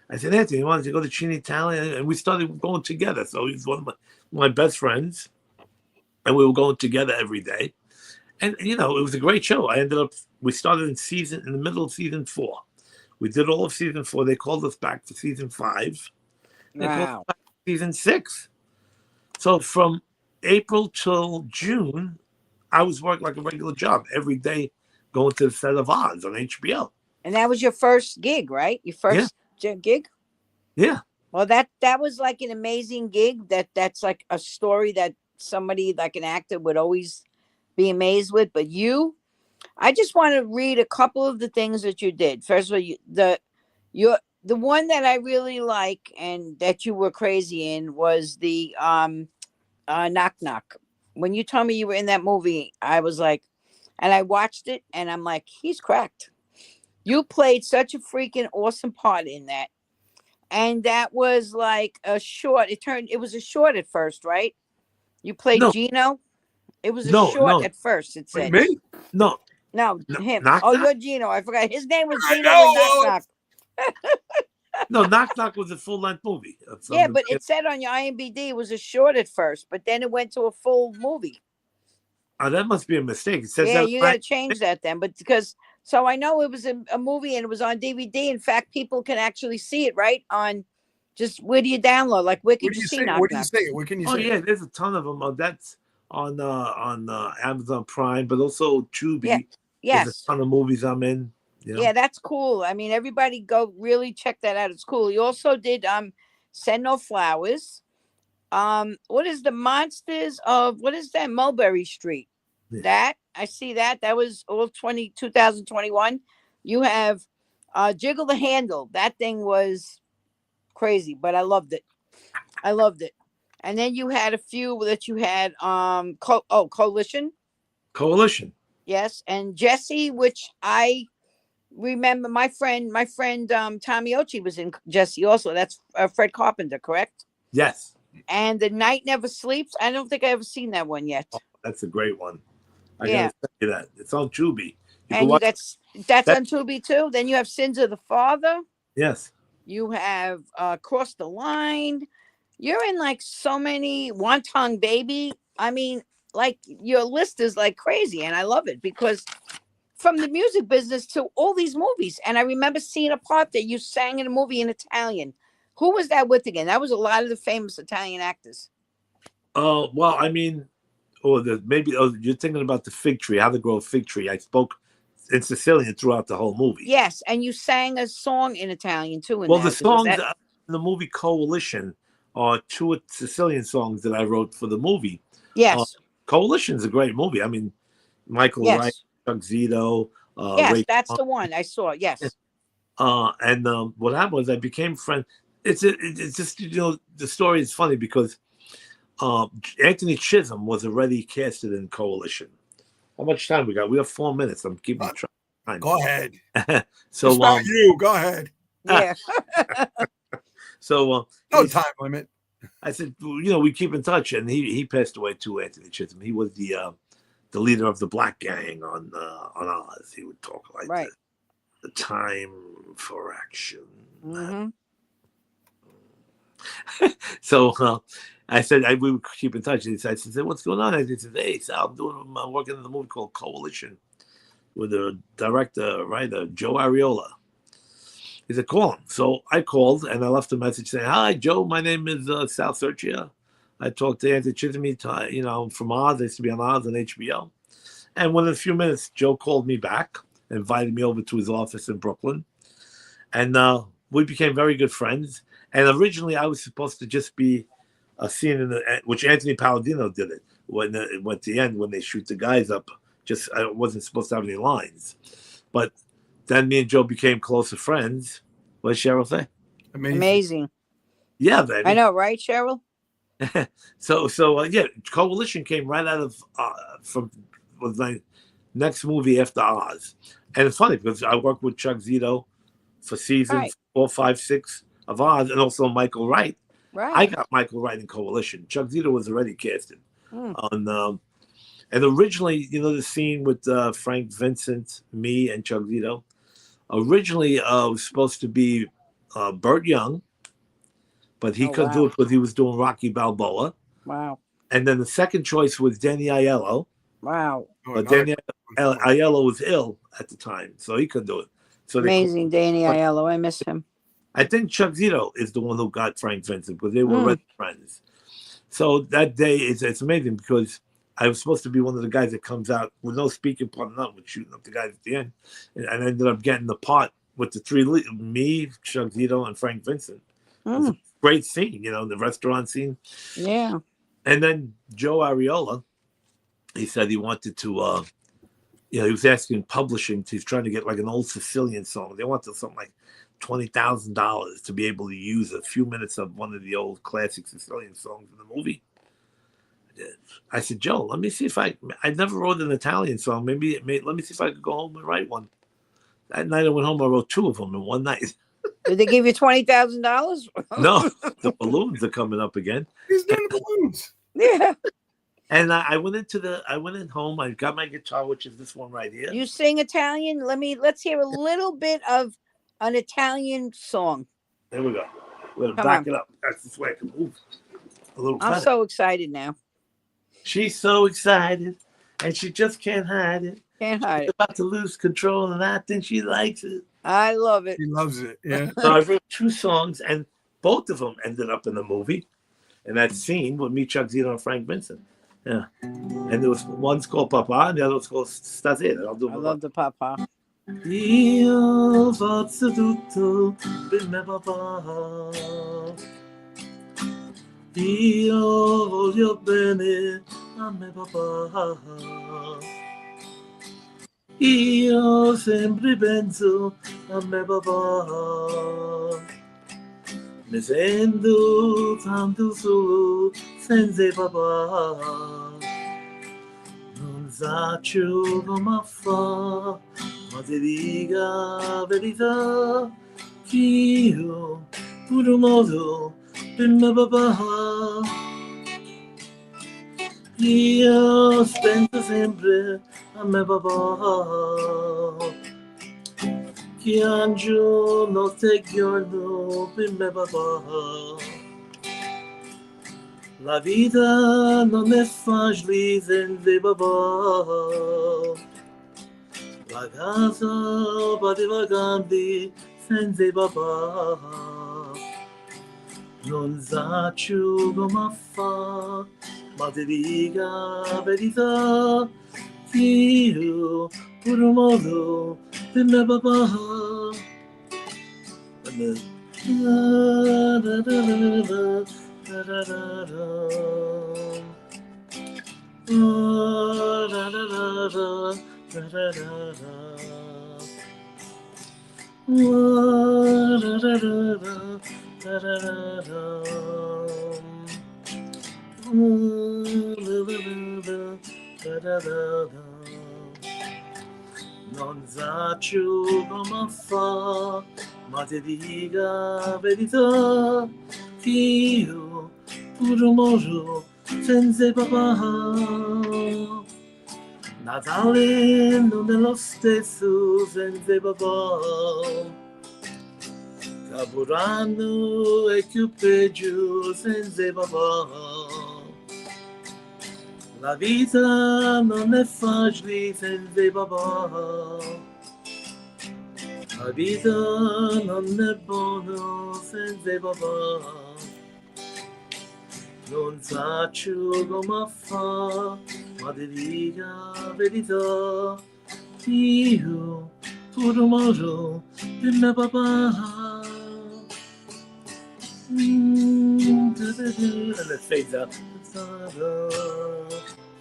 I said, Anthony, you wanted to go to Chinatown? And we started going together. So he's one of my best friends, and we were going together every day. And, it was a great show. We started in the middle of season 4. We did all of season 4. They called us back for season 5. They called us back for season 6. So from April till June, I was working like a regular job every day, going to the set of Oz on HBO. And that was your first gig, right? Your first gig? Yeah. Well, that was like an amazing gig. That's like a story that somebody like an actor would always be amazed with. But I just want to read a couple of the things that you did. First of all, the one that I really like and that you were crazy in was the Knock Knock. When you told me you were in that movie, I was like, and I watched it and I'm like, he's cracked. You played such a freaking awesome part in that. And that was like a short. It was a short at first, right? You played Gino. It was a short at first. It said me. No, him. Knock, you're Gino. I forgot his name was Gino. know. Knock. No, Knock Knock was a full-length movie. Yeah, but it said on your IMDb it was a short at first, but then it went to a full movie. Oh, that must be a mistake. It says you got to change that then. But so I know it was a movie and it was on DVD. In fact, people can actually see it right on. Just where do you download? Like where could you see Knock Knock? What do you say? What can you say? Oh yeah, there's a ton of them. That's on Amazon Prime, but also Tubi. Yeah. Yes. There's a ton of movies I'm in. Yeah, that's cool. I mean, everybody go really check that out. It's cool. You also did Send No Flowers. What is the Monsters of what is that? Mulberry Street. Yeah. That I see that. That was all 2021. You have Jiggle the Handle. That thing was crazy, but I loved it. And then you had a few that you had Coalition. Yes, and Jesse, which I remember my friend Tommy Ochi was in Jesse also. That's Fred Carpenter, correct? Yes. And The Night Never Sleeps. I don't think I ever seen that one yet. Oh, that's a great one. I gotta say that. It's on Tubi. And that's on Tubi too. Then you have Sins of the Father. Yes. You have Cross the Line. You're in like so many. Wonton Baby. I mean, like your list is like crazy, and I love it because from the music business to all these movies. And I remember seeing a part that you sang in a movie in Italian. Who was that with again? That was a lot of the famous Italian actors. Oh, well, I mean, you're thinking about the fig tree, how to grow a fig tree. I spoke in Sicilian throughout the whole movie. Yes, and you sang a song in Italian too. The songs in the movie Coalition are 2 Sicilian songs that I wrote for the movie. Yes. Coalition's a great movie. I mean, Michael Wright, Yes. Chuck Zito. Yes, Ray that's Charles. the one I saw. Yes. And what happened was I became friends. It's just, the story is funny because Anthony Chisholm was already casted in Coalition. How much time we got? We have 4 minutes. I'm keeping track of time. Go ahead. So It's not you. Go ahead. Yeah. so No time limit. I said, we keep in touch, and he passed away too. Anthony Chisholm. He was the leader of the Black Gang on Oz. He would talk like Right. the time for action. Mm-hmm. So I said we would keep in touch. I said, "What's going on?" I said, "Hey, Sal, I'm working on a movie called Coalition with the director, writer Joe Ariola." He said, "Call him." So I called and I left a message saying, "Hi, Joe. My name is Sal Sergio. I talked to Anthony Chisholm, from Oz. I used to be on Oz on HBO." And within a few minutes, Joe called me back, invited me over to his office in Brooklyn, and we became very good friends. And originally, I was supposed to just be a scene in which Anthony Palladino did it when at the end when they shoot the guys up. Just I wasn't supposed to have any lines, but then me and Joe became closer friends. What did Cheryl say? Amazing. Yeah, baby. I know, right, Cheryl? So Coalition came right out of was my next movie after Oz, and it's funny because I worked with Chuck Zito for seasons 4, 5, 6 of Oz, and also Michael Wright. Right. I got Michael Wright in Coalition. Chuck Zito was already casted on, and originally, the scene with Frank Vincent, me, and Chuck Zito. Originally, was supposed to be Burt Young, but he couldn't do it because he was doing Rocky Balboa. Wow. And then the second choice was Danny Aiello. Wow. But Danny Aiello was ill at the time, so he couldn't do it. So amazing, Danny Aiello. I miss him. I think Chuck Zito is the one who got Frank Vincent because they were already friends. So that day it's amazing because I was supposed to be one of the guys that comes out with no speaking part, not with shooting up the guys at the end, and I ended up getting the part with the three: me, Chuck Zito, and Frank Vincent. It was a great scene, the restaurant scene. Yeah. And then Joe Ariola, he said he wanted to, he was asking publishing. He's trying to get like an old Sicilian song. They wanted something like $20,000 to be able to use a few minutes of one of the old classic Sicilian songs in the movie. I said, Joe, let me see if I never wrote an Italian song. Let me see if I could go home and write one. That night I went home, I wrote 2 of them in one night. Did they give you $20,000? No, the balloons are coming up again. He's doing the balloons. Yeah. And I went in home. I got my guitar, which is this one right here. You sing Italian? Let's hear a little bit of an Italian song. There we go. We're gonna back it up. That's this way I can move a little better. I'm so excited now. She's so excited, and she just can't hide it. Can't hide She's it. about to lose control, and I think she likes it. I love it. He loves it. Yeah. So I wrote 2 songs, and both of them ended up in the movie. And that scene with me, Chuck Zito, and Frank Vincent. Yeah. And there was one's called Papa, and the other one's called Stasera. I love the Papa. Io faccio tutto per me papà. Io voglio bene a me papà. Io sempre penso a me papà. Mi sento tanto solo senza papà. Non saccio come fa, ma ti dica la verità. Io pure un modo per me papà. Io penso sempre a me papà. Piango notte e giorno per me papà. La vita non è facile senza papà. La casa va di vacanti senza papà. Non saccio come fa, ma ti dica la verità. Io pure un modo per me papà. Non zacciugo ma fa, ma ti dica verità, che io pure moro senza papà. Natale non è lo stesso senza papà. Capodanno è più peggio senza papà. La vita non è facile senza papà. La vita non è buona senza papà. Non saccio come fa, ma ti dica la verità. Io pure moro di mio papà. And it fades out.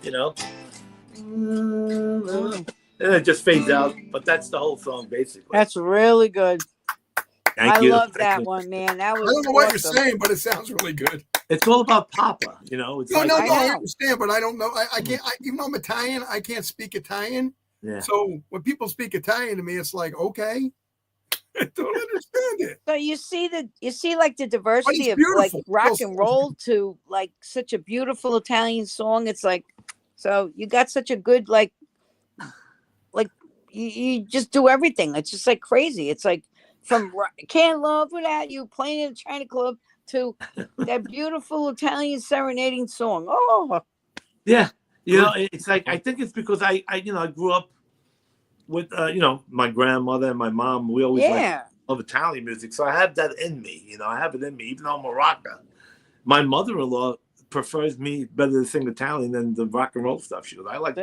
You know? And it just fades out, but that's the whole song basically. That's really good. Thank you. Love that one, man. That was I don't know what you're saying, but it sounds really good. It's all about Papa, you know. It's no, like, I understand, but I don't know. I can't. Even though I'm Italian, I can't speak Italian. Yeah. So when people speak Italian to me, it's like, okay, I don't understand it. So you see like the diversity of like rock and roll to like such a beautiful Italian song. It's like, so you got such a good like you just do everything. It's just like crazy. It's like from Can't Love Without You, playing in a China Club, to that beautiful Italian serenading song. Oh, yeah. You know, it's like, I think it's because I grew up with, my grandmother and my mom. We always love Italian music. So I have that in me, you know, I have it in me, even though I'm a rocker. My mother-in-law prefers me better to sing Italian than the rock and roll stuff. She goes, I like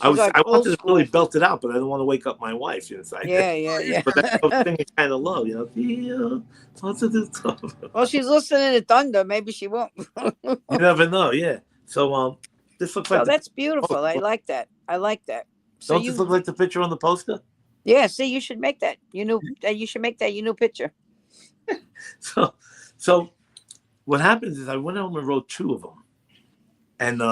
I wanted to really belt it out, but I don't want to wake up my wife. You know, like, yeah. But that's thing is kind of low, you know. Well, she's listening to Thunder. Maybe she won't. You never know. Yeah. So this looks like. So that's beautiful. I like that. So don't this look like the picture on the poster? Yeah. See, you should make that. You should make that your new picture. So what happens is I went home and wrote 2 of them, and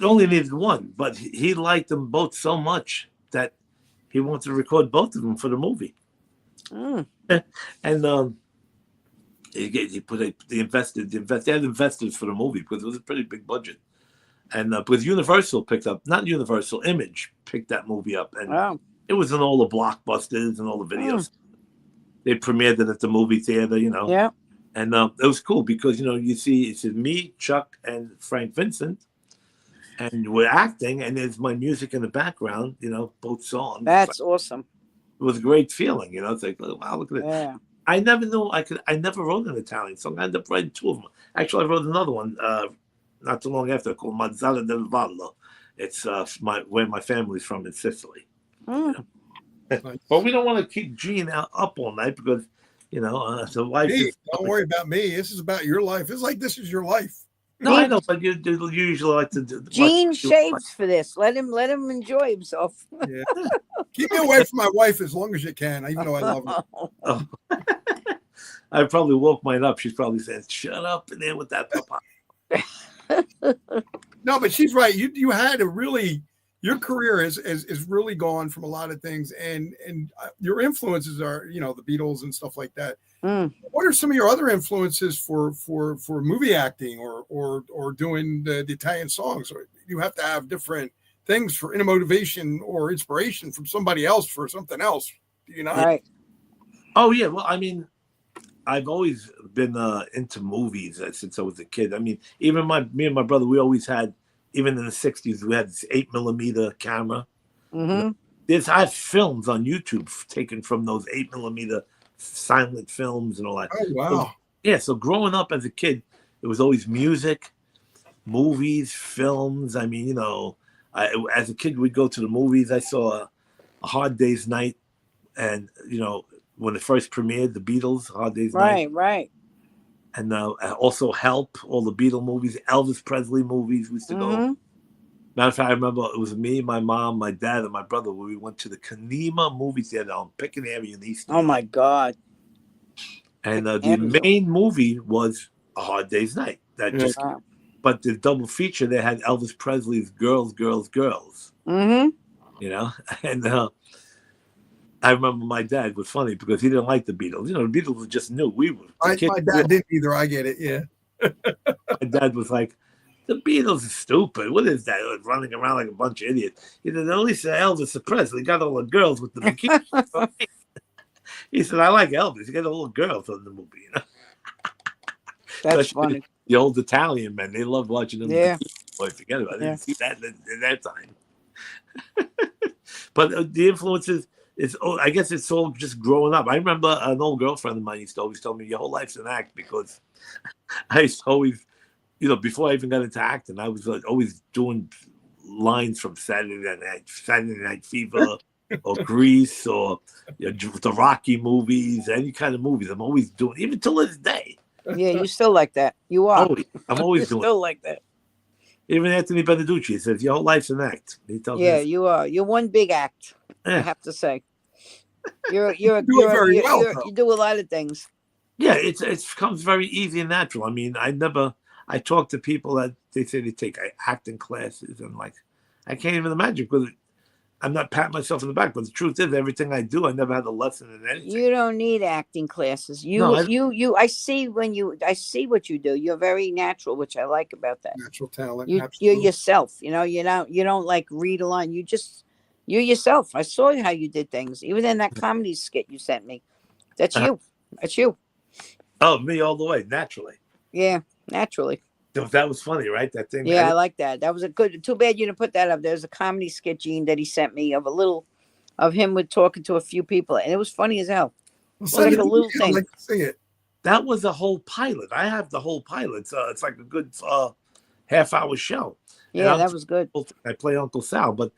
only needed 1, but he liked them both so much that he wanted to record both of them for the movie. And he they had investors for the movie because it was a pretty big budget, and because Universal picked up, not Universal, Image picked that movie up, and it was in all the blockbusters and all the videos. They premiered it at the movie theater, you know. Yeah. And it was cool because, you know, you see it's me, Chuck, and Frank Vincent, and we're acting, and there's my music in the background, you know, both songs. That's awesome. It was a great feeling, you know. It's like, wow, look at it. Yeah. I never knew I never wrote an Italian song. I ended up writing 2 of them. Actually, I wrote another one not too long after called Mazzara del Vallo. It's where my family's from in Sicily. You know? But we don't want to keep Gene up all night because, you know, the wife. Hey, don't worry about me. This is about your life. It's like this is your life. No, I know, but you usually like to do. Gene shaves for this. Let him enjoy himself. Yeah. Keep me away from my wife as long as you can, even though I love her. Oh. I probably woke mine up. She's probably saying, "Shut up in there with that papa." No, but she's right. You had a really, your career is really gone from a lot of things, and your influences are, you know, the Beatles and stuff like that. What are some of your other influences for movie acting or doing the Italian songs? Or you have to have different things for inner motivation or inspiration from somebody else for something else, you know? Right. Oh yeah. Well, I mean, I've always been into movies since I was a kid. I mean, even me and my brother, we always had, even in the 60s, we had this 8mm camera. I have films on YouTube taken from those 8mm silent films and all that. Oh wow. So growing up as a kid, it was always music, movies, films. I mean, you know, as a kid we'd go to the movies. I saw a Hard Day's Night, and you know, when it first premiered, the Beatles, Hard Day's Night. Right. and also Help, all the Beatle movies, Elvis Presley movies. We used to go. Matter of fact, I remember it was me, my mom, my dad, and my brother where we went to the Kanema movie theater on Pickett Avenue in East New Oh York. my God! And the main movie was A Hard Day's Night. But the double feature, they had Elvis Presley's Girls, Girls, Girls. Mm-hmm. You know, and I remember my dad was funny because he didn't like the Beatles. You know, the Beatles were just new. My dad didn't either. I get it. Yeah. My dad was like, the Beatles are stupid. What is that? Running around like a bunch of idiots. He said, at least Elvis Presley got all the girls with the bikini. He said, I like Elvis. He got all the girls on the movie. You know? That's funny. The old Italian men, they love watching them. Yeah. Boy, forget about it. I didn't see that in that time. But the influences, I guess it's all just growing up. I remember an old girlfriend of mine used to always tell me, your whole life's an act, because I used to always, you know, before I even got into acting, I was always doing lines from Saturday Night Fever or Grease or the Rocky movies, any kind of movies. I'm always doing, even till this day. Yeah, you still like that. You are. I'm always doing still like that. Even Anthony Beneducci says, your whole life's an act. He tells me you are. You're one big act, I have to say. You do a lot of things. Yeah, it comes very easy and natural. I mean, I talk to people that they say they take acting classes, and like, I can't even imagine, because I'm not patting myself in the back, but the truth is, everything I do, I never had a lesson in anything. You don't need acting classes. I see I see what you do. You're very natural, which I like about that. Natural talent. You're yourself. You know, you don't like read a line. You're yourself. I saw how you did things, even in that comedy skit you sent me. That's you. That's you. Oh, me all the way, naturally. Yeah, naturally. That was funny, right? That thing. Yeah, I like that. That was a good. Too bad you didn't put that up. There's a comedy skit, Gene, that he sent me of him with talking to a few people, and it was funny as hell. Well, like a little thing. Like to see it. That was a whole pilot. I have the whole pilot. So it's like a good half-hour show. Yeah, that was good. I play Uncle Sal, but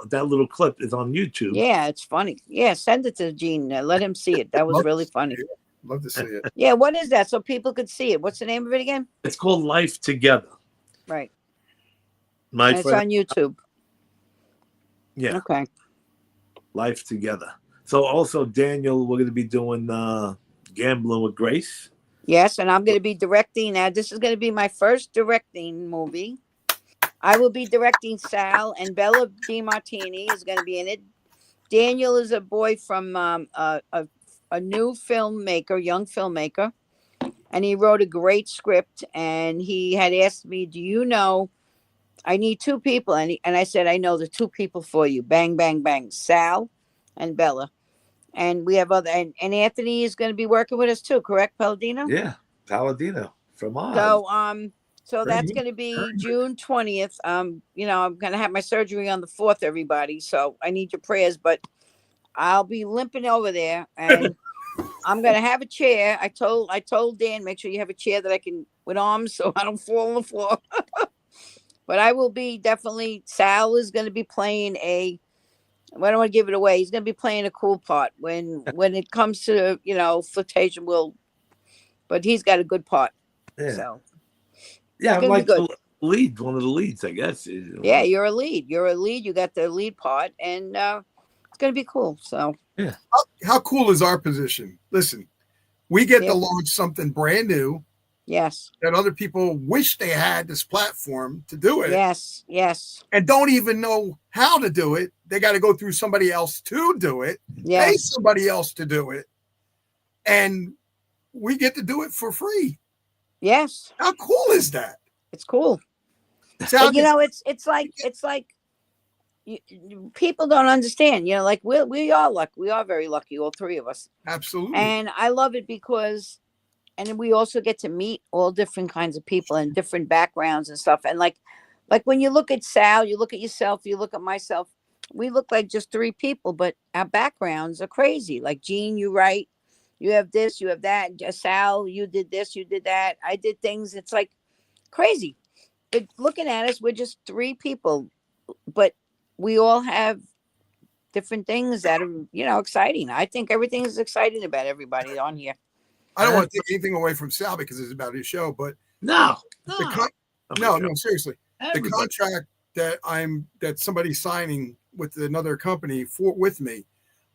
that little clip is on YouTube. Yeah, it's funny. Yeah, send it to Gene. Let him see it. That was really funny. Love to see it. Yeah, what is that? So people could see it. What's the name of it again? It's called Life Together. Right. It's on YouTube. Yeah. Okay. Life Together. So also, Daniel, we're going to be doing Gambling with Grace. Yes, and I'm going to be directing. Now, this is going to be my first directing movie. I will be directing Sal, and Bella DiMartini is going to be in it. Daniel is a boy from a new filmmaker, young filmmaker, and he wrote a great script, and he had asked me, do you know, I need two people, and I said, I know the two people for you, bang, bang, bang, Sal and Bella, and we have other, and Anthony is going to be working with us too, correct, Palladino? Yeah, Palladino from Oz. So that's going to be June 20th. You know, I'm going to have my surgery on the 4th, everybody, so I need your prayers, but I'll be limping over there, and I'm gonna have a chair. I told Dan, make sure you have a chair that I can with arms so I don't fall on the floor. But I will be definitely. Sal is gonna be playing I don't want to give it away. He's gonna be playing a cool part when it comes to flirtation. But he's got a good part. Yeah. So yeah, I'm like the lead, one of the leads, I guess. Yeah, you're a lead. You're a lead. You got the lead part, and it's going to be cool. So yeah. How cool is our position? Listen, we get to launch something brand new. Yes. That other people wish they had this platform to do it. Yes. Yes. And don't even know how to do it. They got to go through somebody else to do it. Yes. Pay somebody else to do it. And we get to do it for free. Yes. How cool is that? It's cool. And, it's like people don't understand, like we are lucky. We are very lucky, all three of us. Absolutely. And I love it because, and we also get to meet all different kinds of people and different backgrounds and stuff. And like when you look at Sal, you look at yourself, you look at myself, we look like just three people, but our backgrounds are crazy. Like Gene, you write, you have this, you have that. Sal, you did this, you did that. I did things. It's like crazy. But looking at us, we're just three people, but we all have different things that are, exciting. I think everything is exciting about everybody on here. I don't want to take anything away from Sal because it's about his show, but no, seriously, the contract that somebody's signing with another company with me.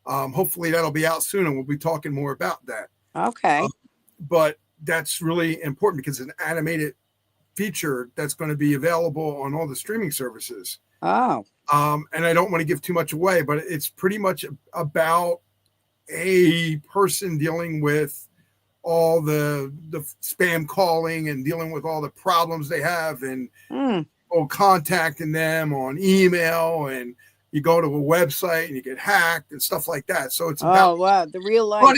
Hopefully that'll be out soon, and we'll be talking more about that. Okay. But that's really important because it's an animated feature that's going to be available on all the streaming services. Oh. And I don't want to give too much away, but it's pretty much about a person dealing with all the spam calling and dealing with all the problems they have and contacting them on email, and you go to a website and you get hacked and stuff like that. So it's about the real life. But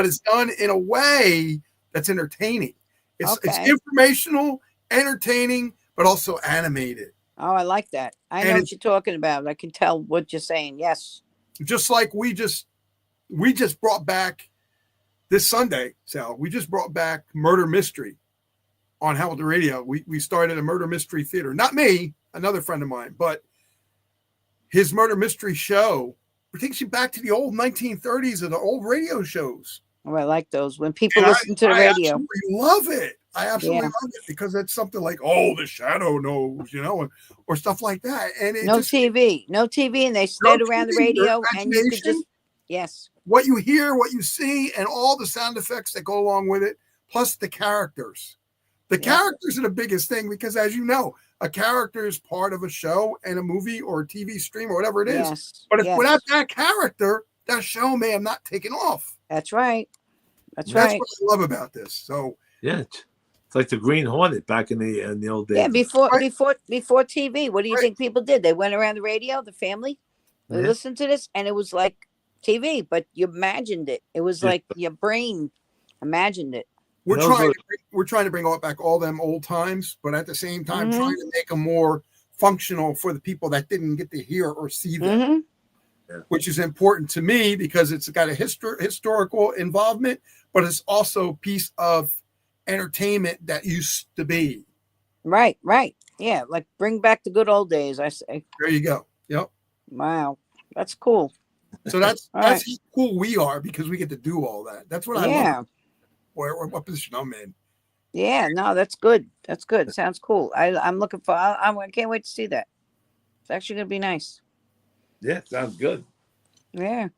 it's done in a way that's entertaining. It's informational, entertaining, but also animated. Oh, I like that. I know what you're talking about. I can tell what you're saying. Yes. Just like we just brought back this Sunday, Sal. We just brought back Murder Mystery on Hamilton Radio. We started a murder mystery theater. Not me, another friend of mine, but his murder mystery show takes you back to the old 1930s of the old radio shows. Oh, I like those when people listen to the radio. I love it. I absolutely love it because that's something like, the shadow knows, or stuff like that. And no TV, and they stayed around the radio, and you could just what you hear, what you see, and all the sound effects that go along with it, plus the characters. The characters are the biggest thing because, as you know, a character is part of a show and a movie or a TV stream or whatever it is. Yes. But if without that character, that show may have not taken off. That's right. That's what I love about this. So it's like the Green Hornet back in the old days. Yeah, before TV. What do you think people did? They went around the radio, the family, they listened to this, and it was like TV, but you imagined it. It was like your brain imagined it. We're trying to bring back all them old times, but at the same time trying to make them more functional for the people that didn't get to hear or see them, which is important to me because it's got a historical involvement, but it's also a piece of entertainment that used to be. Right. Yeah, like bring back the good old days, I say. There you go. Yep. Wow, that's cool. So that's how cool we are because we get to do all that. That's what I love. What position I'm in. Yeah, no, that's good. That's good. Sounds cool. I'm looking for. I can't wait to see that. It's actually gonna be nice. Yeah, sounds good. Yeah.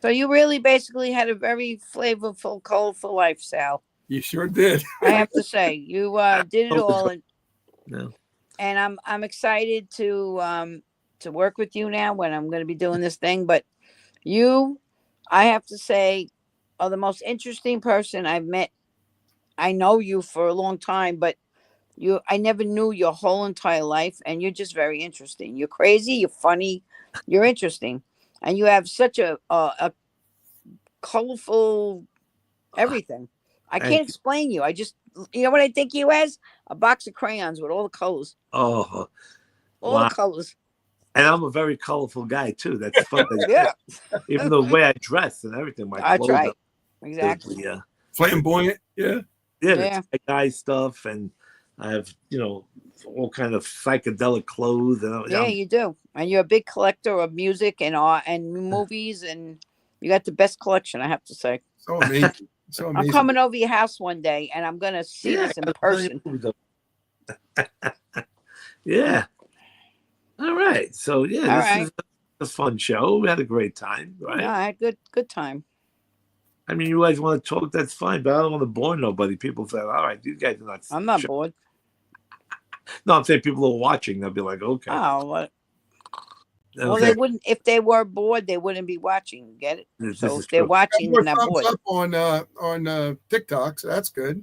So you really basically had a very flavorful, colorful life, Sal. You sure did. I have to say, you did it all, and I'm excited to work with you now when I'm going to be doing this thing. But you, I have to say, are the most interesting person I've met. I know you for a long time, but I never knew your whole entire life, and you're just very interesting. You're crazy, you're funny, you're interesting, and you have such a colorful everything. I can't explain you. I just, you know what I think you as? A box of crayons with all the colors. Oh, all the colors. And I'm a very colorful guy too. That's fun. Even the way I dress and everything. That's right. Exactly. Yeah. Flamboyant. Yeah. The guy stuff, and I have all kind of psychedelic clothes. And you do. And you're a big collector of music and art and movies, and you got the best collection, I have to say. So amazing. So amazing. I'm coming over your house one day, and I'm gonna see this in person. Yeah. All right. So this is a fun show. We had a great time, right? Yeah, I had good time. I mean, you guys want to talk, that's fine, but I don't want to bore nobody. People say, all right, these guys are not. I'm not bored. No, I'm saying people are watching. They'll be like, okay. Oh, what? Well, they wouldn't. If they were bored, they wouldn't be watching. Get it? So if they're watching, they're not bored. Up on TikTok, so that's good.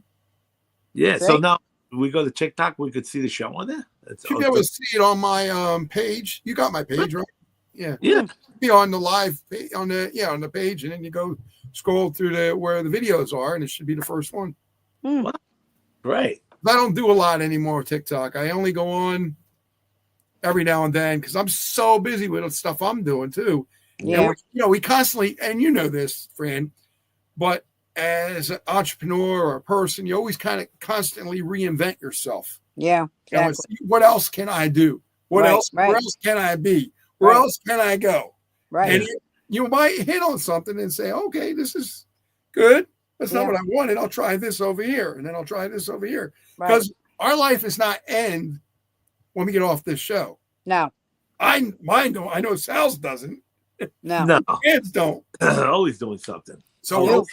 Yeah. So now we go to TikTok. We could see the show on there. You'll be able to see it on my page. You got my page, right? Yeah. Yeah. Be on the live on the page, and then you go scroll through where the videos are, and it should be the first one. Wow. Great. I don't do a lot anymore with TikTok. I only go on every now and then because I'm so busy with the stuff I'm doing too. Yeah. And we constantly, and you know this, Fran, but as an entrepreneur or a person, you always kind of constantly reinvent yourself. Yeah. Exactly. What else can I do? Where else can I be? Where else can I go? Right. And you might hit on something and say, okay, this is good. That's not what I wanted. I'll try this over here, and then I'll try this over here. Right. Because our life is not end when we get off this show. No. Mine don't. I know Sal's doesn't. No. Kids don't. Always doing something. So we're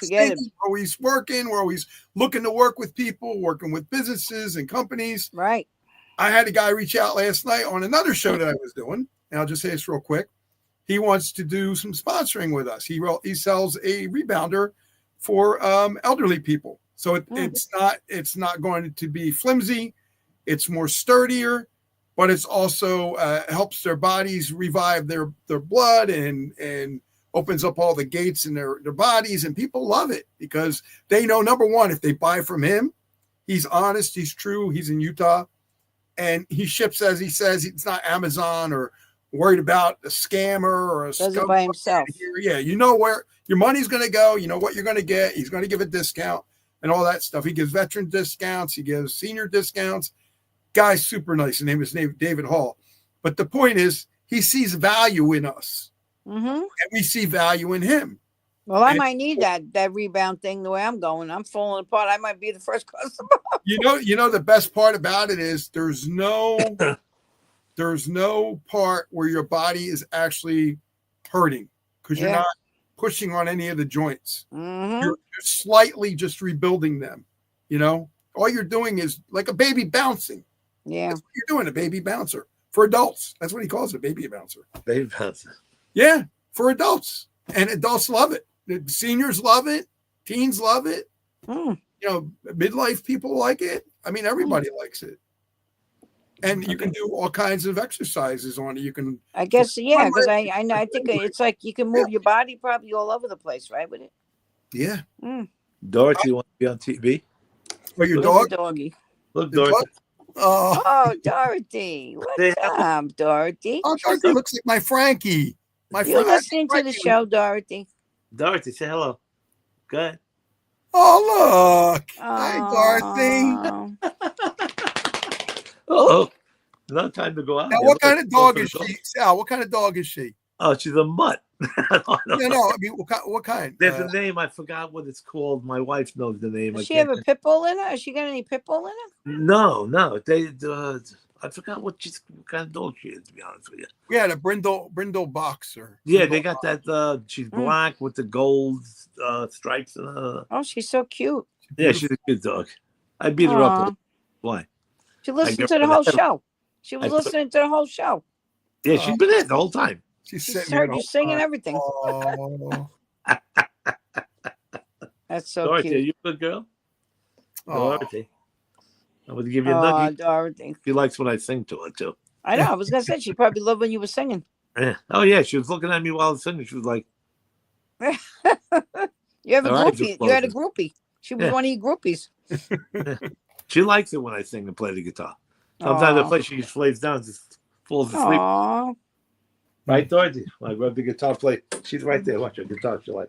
always working. We're always looking to work with people, working with businesses and companies. Right. I had a guy reach out last night on another show that I was doing, and I'll just say this real quick. He wants to do some sponsoring with us. He sells a rebounder for elderly people. So it's not going to be flimsy. It's more sturdier, but it's also helps their bodies revive their blood and opens up all the gates in their bodies. And people love it because they know, number one, if they buy from him, he's honest, he's true, he's in Utah, and he ships as he says. It's not Amazon or worried about a scammer or a does it by himself. Yeah, you know where your money's going to go. You know what you're going to get. He's going to give a discount and all that stuff. He gives veteran discounts. He gives senior discounts. Guy's super nice. His name is David Hall. But the point is, he sees value in us, and we see value in him. Well, I might need that rebound thing the way I'm going. I'm falling apart. I might be the first customer. You know the best part about it is there's no part where your body is actually hurting because you're not pushing on any of the joints. You're slightly just rebuilding them. You know, all you're doing is like a baby bouncing. Yeah, that's what you're doing, a baby bouncer for adults. That's what he calls it, a baby bouncer. Baby bouncer. Yeah, for adults, and adults love it. The seniors love it. Teens love it. You know, midlife people like it. I mean, everybody likes it. And you can do all kinds of exercises on it. You can, I guess, because I know. I think it's like you can move your body probably all over the place, right? With it. Yeah. Dorothy, you want to be on TV? Or your dog? Doggy. Look, Dorothy. Oh, Dorothy. What's up, Dorothy? Oh, Dorothy looks like my Frankie. You're listening to the show, Dorothy. Dorothy, say hello. Good. Oh, look. Hi, Dorothy. Oh, no time to go out. Now, what kind of dog is she? Sal, what kind of dog is she? Oh, she's a mutt. No. I mean, what kind? There's a name. I forgot what it's called. My wife knows the name. Does she have a pit bull in her? Has she got any pit bull in her? No. I forgot what kind of dog she is, to be honest with you. We had a Brindle boxer. Yeah, they got that. She's black with the gold stripes in her. Oh, she's so cute. Yeah, she's a good dog. I beat her up. Why? She listened to the whole show. She was listening to the whole show. Yeah, she's been in the whole time. She's heard you singing everything. Oh. That's so Dorothy, cute. are you a good girl? Dorothy. I'm going to give you a nugget. Dorothy. She likes when I sing to her, too. I know. I was going to say, she probably loved when you were singing. Yeah. Oh, yeah. She was looking at me while I was singing. She was like... You have a groupie. You had a groupie. She was one of your groupies. She likes it when I sing and play the guitar. Sometimes I play, she just lays down and just falls asleep. Aww. Right, Dorothy? I rub the guitar, play. She's right there. Watch her guitar. She like...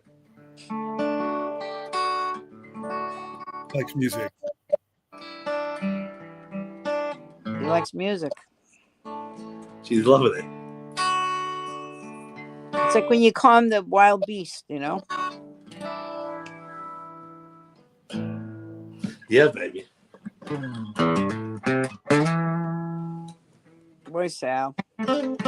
Likes music. He likes music. She's loving it. It's like when you calm the wild beast, you know? Yeah, baby. Where's Sal? It's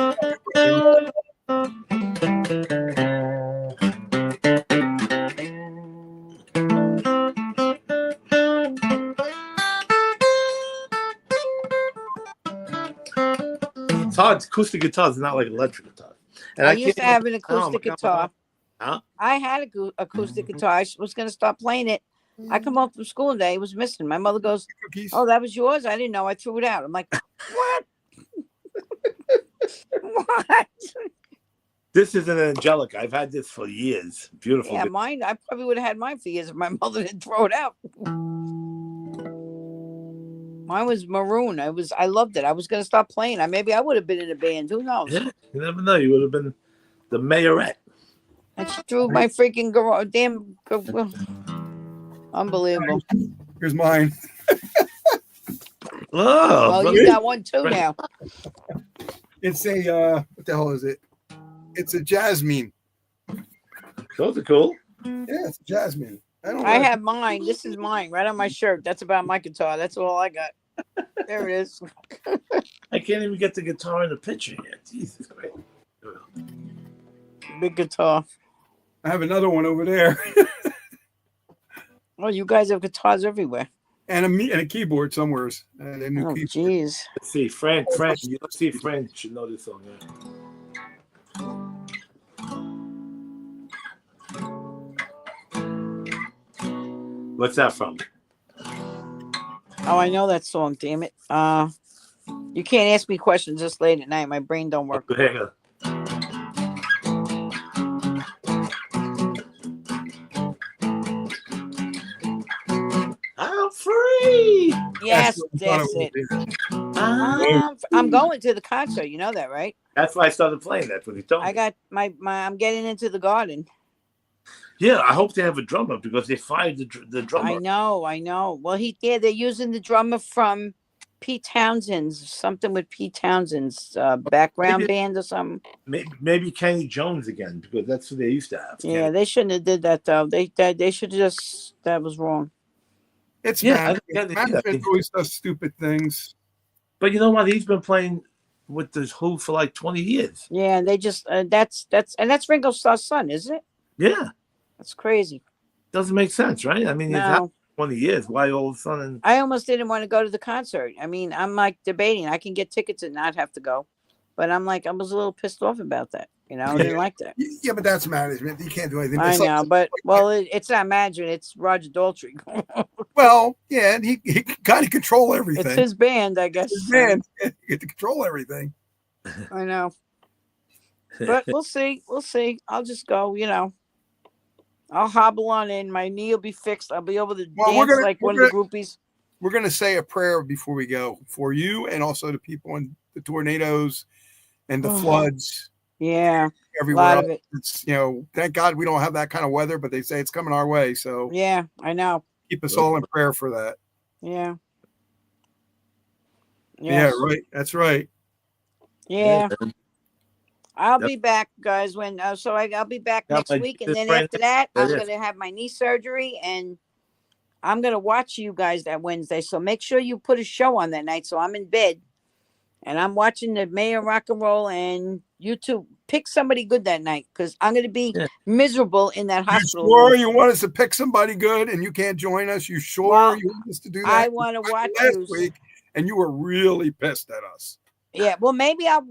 hard. Acoustic guitars are not like electric guitars. And I used to have an acoustic guitar. Huh? I had an acoustic guitar. I was going to start playing it. I come home from school today. It was missing. My mother goes, "Oh, that was yours? I didn't know. I threw it out." I'm like, "What? What?" This is an Angelica. I've had this for years. Beautiful. Yeah, mine. I probably would have had mine for years if my mother didn't throw it out. Mine was maroon. I loved it. I was going to start playing. Maybe I would have been in a band. Who knows? Yeah, you never know. You would have been the mayorette. And she threw my freaking damn. Unbelievable. Here's mine. Oh, well, you got one too now. It's a what the hell is it? It's a Jasmine. Those are cool. Yeah, it's a Jasmine. I have mine. This is mine, right on my shirt. That's about my guitar. That's all I got. There it is. I can't even get the guitar in the picture yet. Jesus Christ. Big guitar. I have another one over there. Oh, you guys have guitars everywhere. And a keyboard somewhere. Oh, jeez. Let's see, Frank. Let's see if Frank should know this song. What's that from? Oh, I know that song. Damn it. You can't ask me questions this late at night. My brain don't work. Hang on. I'm free. Yes, that's it. I'm going to the concert. You know that, right? That's why I started playing. That's what he told me. I got my I'm getting into the garden. Yeah, I hope they have a drummer because they fired the drummer. I know. Well, they're using the drummer from Pete Townsend's, something with Pete Townsend's background band or something. Maybe Kenny Jones again, because that's who they used to have. Yeah, Kenny. they shouldn't have did that though. They should have just, that was wrong. It's management always does stupid things. But you know what? He's been playing with the Who for like 20 years. Yeah, and they just that's Ringo Starr's son, isn't it? Yeah. That's crazy. Doesn't make sense, right? I mean, No. 20 years. Why all of a sudden? I almost didn't want to go to the concert. I mean, I'm like debating. I can get tickets and not have to go. But I'm like, I was a little pissed off about that. You know, I didn't like that. Yeah, but that's management. You can't do anything. I know, but it's not management. It's Roger Daltrey. Well, yeah, and he kind of control everything. It's his band, I guess. His band. You get to control everything. I know. But we'll see. We'll see. I'll just go, you know. I'll hobble on in. My knee will be fixed. I'll be able to dance like one of the groupies. We're going to say a prayer before we go for you and also the people in the tornadoes and the floods. Yeah. Everywhere. A lot of it. It's, you know, thank God we don't have that kind of weather, but they say it's coming our way. So yeah, I know. Keep us all in prayer for that. Yeah. Yes. Yeah, right. That's right. Yeah. I'll be back, guys. I'll be back next week, and then after that, I'm gonna have my knee surgery, and I'm gonna watch you guys that Wednesday. So make sure you put a show on that night. So I'm in bed, and I'm watching the Mayor Rock and Roll, and you two pick somebody good that night because I'm gonna be miserable in that hospital. You sure you want us to pick somebody good, and you can't join us? You sure you want us to do that? I want to watch last week, and you were really pissed at us. Yeah, well, maybe I'll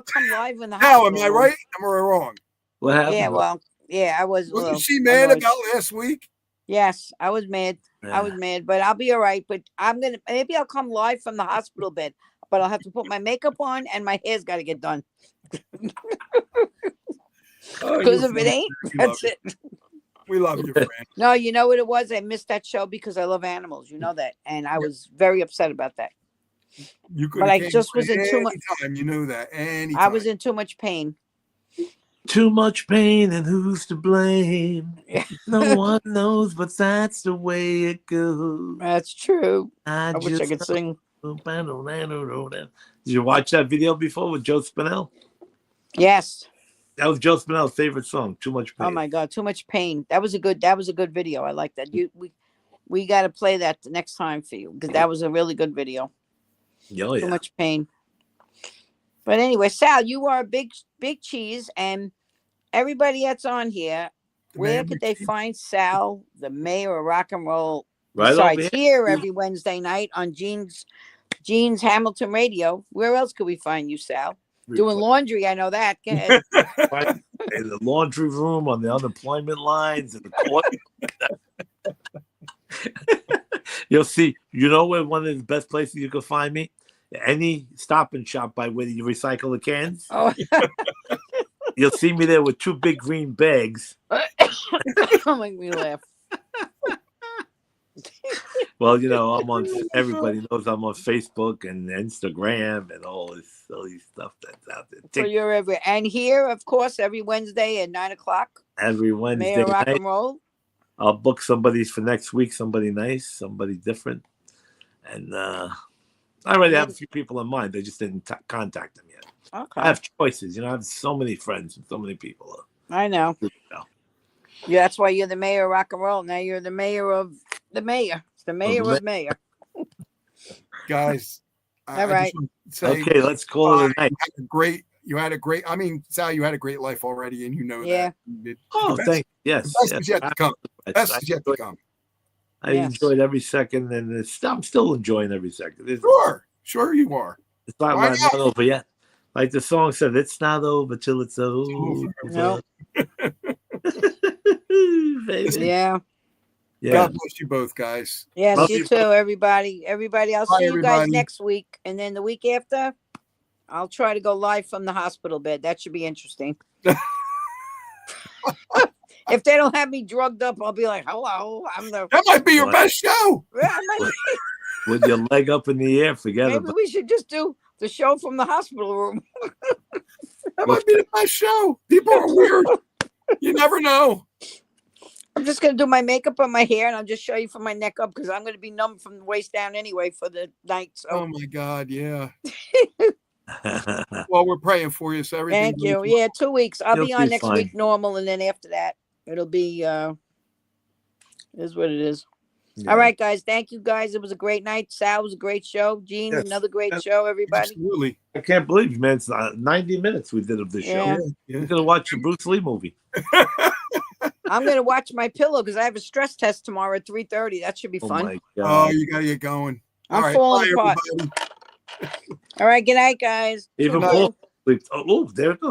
come live in the hospital. Now, am I right? Am I wrong? What happened? Yeah, well, yeah, I was. Wasn't she mad about last week? Yes, I was mad. Yeah. I was mad, but I'll be all right. But maybe I'll come live from the hospital bed, but I'll have to put my makeup on and my hair's got to get done. Because if it ain't, that's it. We love you, friend. No, you know what it was? I missed that show because I love animals. You know that, and I was very upset about that. You could, but I just was in too much time. You knew that. Anytime. I was in too much pain. Too much pain, and who's to blame? No one knows, but that's the way it goes. That's true. I wish I could sing. Did you watch that video before with Joe Spinell? Yes. That was Joe Spinell's favorite song. Too much pain. Oh my God, Too Much Pain. That was a good video. I like that. We got to play that the next time for you because that was a really good video. Oh, yeah. Too much pain. But anyway, Sal, you are a big cheese, and everybody that's on here, where could they find Sal, the Mayor of Rock and Roll? Right besides here every Wednesday night on Gene's Hamilton Radio. Where else could we find you, Sal? Doing laundry, I know that. Go ahead. In the laundry room, on the unemployment lines, in the court. You'll see. You know where one of the best places you can find me? Any Stop and Shop by where you recycle the cans. Oh. You'll see me there with two big green bags. Don't make me laugh. Well, you know, everybody knows I'm on Facebook and Instagram and all this silly stuff that's out there. So you're everywhere. And here, of course, every Wednesday at 9:00. Every Wednesday Mayor Rock night. and Roll. I'll book somebody for next week, somebody nice, somebody different. And I already have a few people in mind. They just didn't contact them yet. Okay. I have choices. You know, I have so many friends and so many people. I know. Yeah, that's why you're the mayor of rock and roll. Now you're the mayor of the mayor. The mayor of mayor. Guys. All right. Say, okay, let's call it a night. You had a great. I mean, Sal, you had a great life already, and you know that. Oh, thank you. Yes. The best is yet to come. Best is yet to come. I enjoyed every second, and I'm still enjoying every second. Sure you are. It's not over yet. Like the song said, it's not over till it's over. No. Baby. Yeah. God bless you both, guys. Yes, love you too, everybody. Everybody, I'll see you guys next week. And then the week after, I'll try to go live from the hospital bed. That should be interesting. If they don't have me drugged up, I'll be like, hello. That might be your best show. With your leg up in the air, forget Maybe we should just do the show from the hospital room. That might be the best show. People are weird. You never know. I'm just going to do my makeup on my hair, and I'll just show you from my neck up because I'm going to be numb from the waist down anyway for the night. So. Oh, my God. Yeah. Well, we're praying for you. So everything. Thank you. Yeah, 2 weeks. I'll be on next week normal, and then after that, it'll be is what it is. Yeah. All right, guys. Thank you, guys. It was a great night. Sal was a great show. Gene, another great show. Everybody. Absolutely. I can't believe, man. It's 90 minutes we did of the show. We're gonna watch a Bruce Lee movie. I'm gonna watch My Pillow because I have a stress test tomorrow at 3:30. That should be fun. My God. Oh, you gotta get going. I'm falling apart. All right. Good night, guys. Even Paul. Oh, there it goes.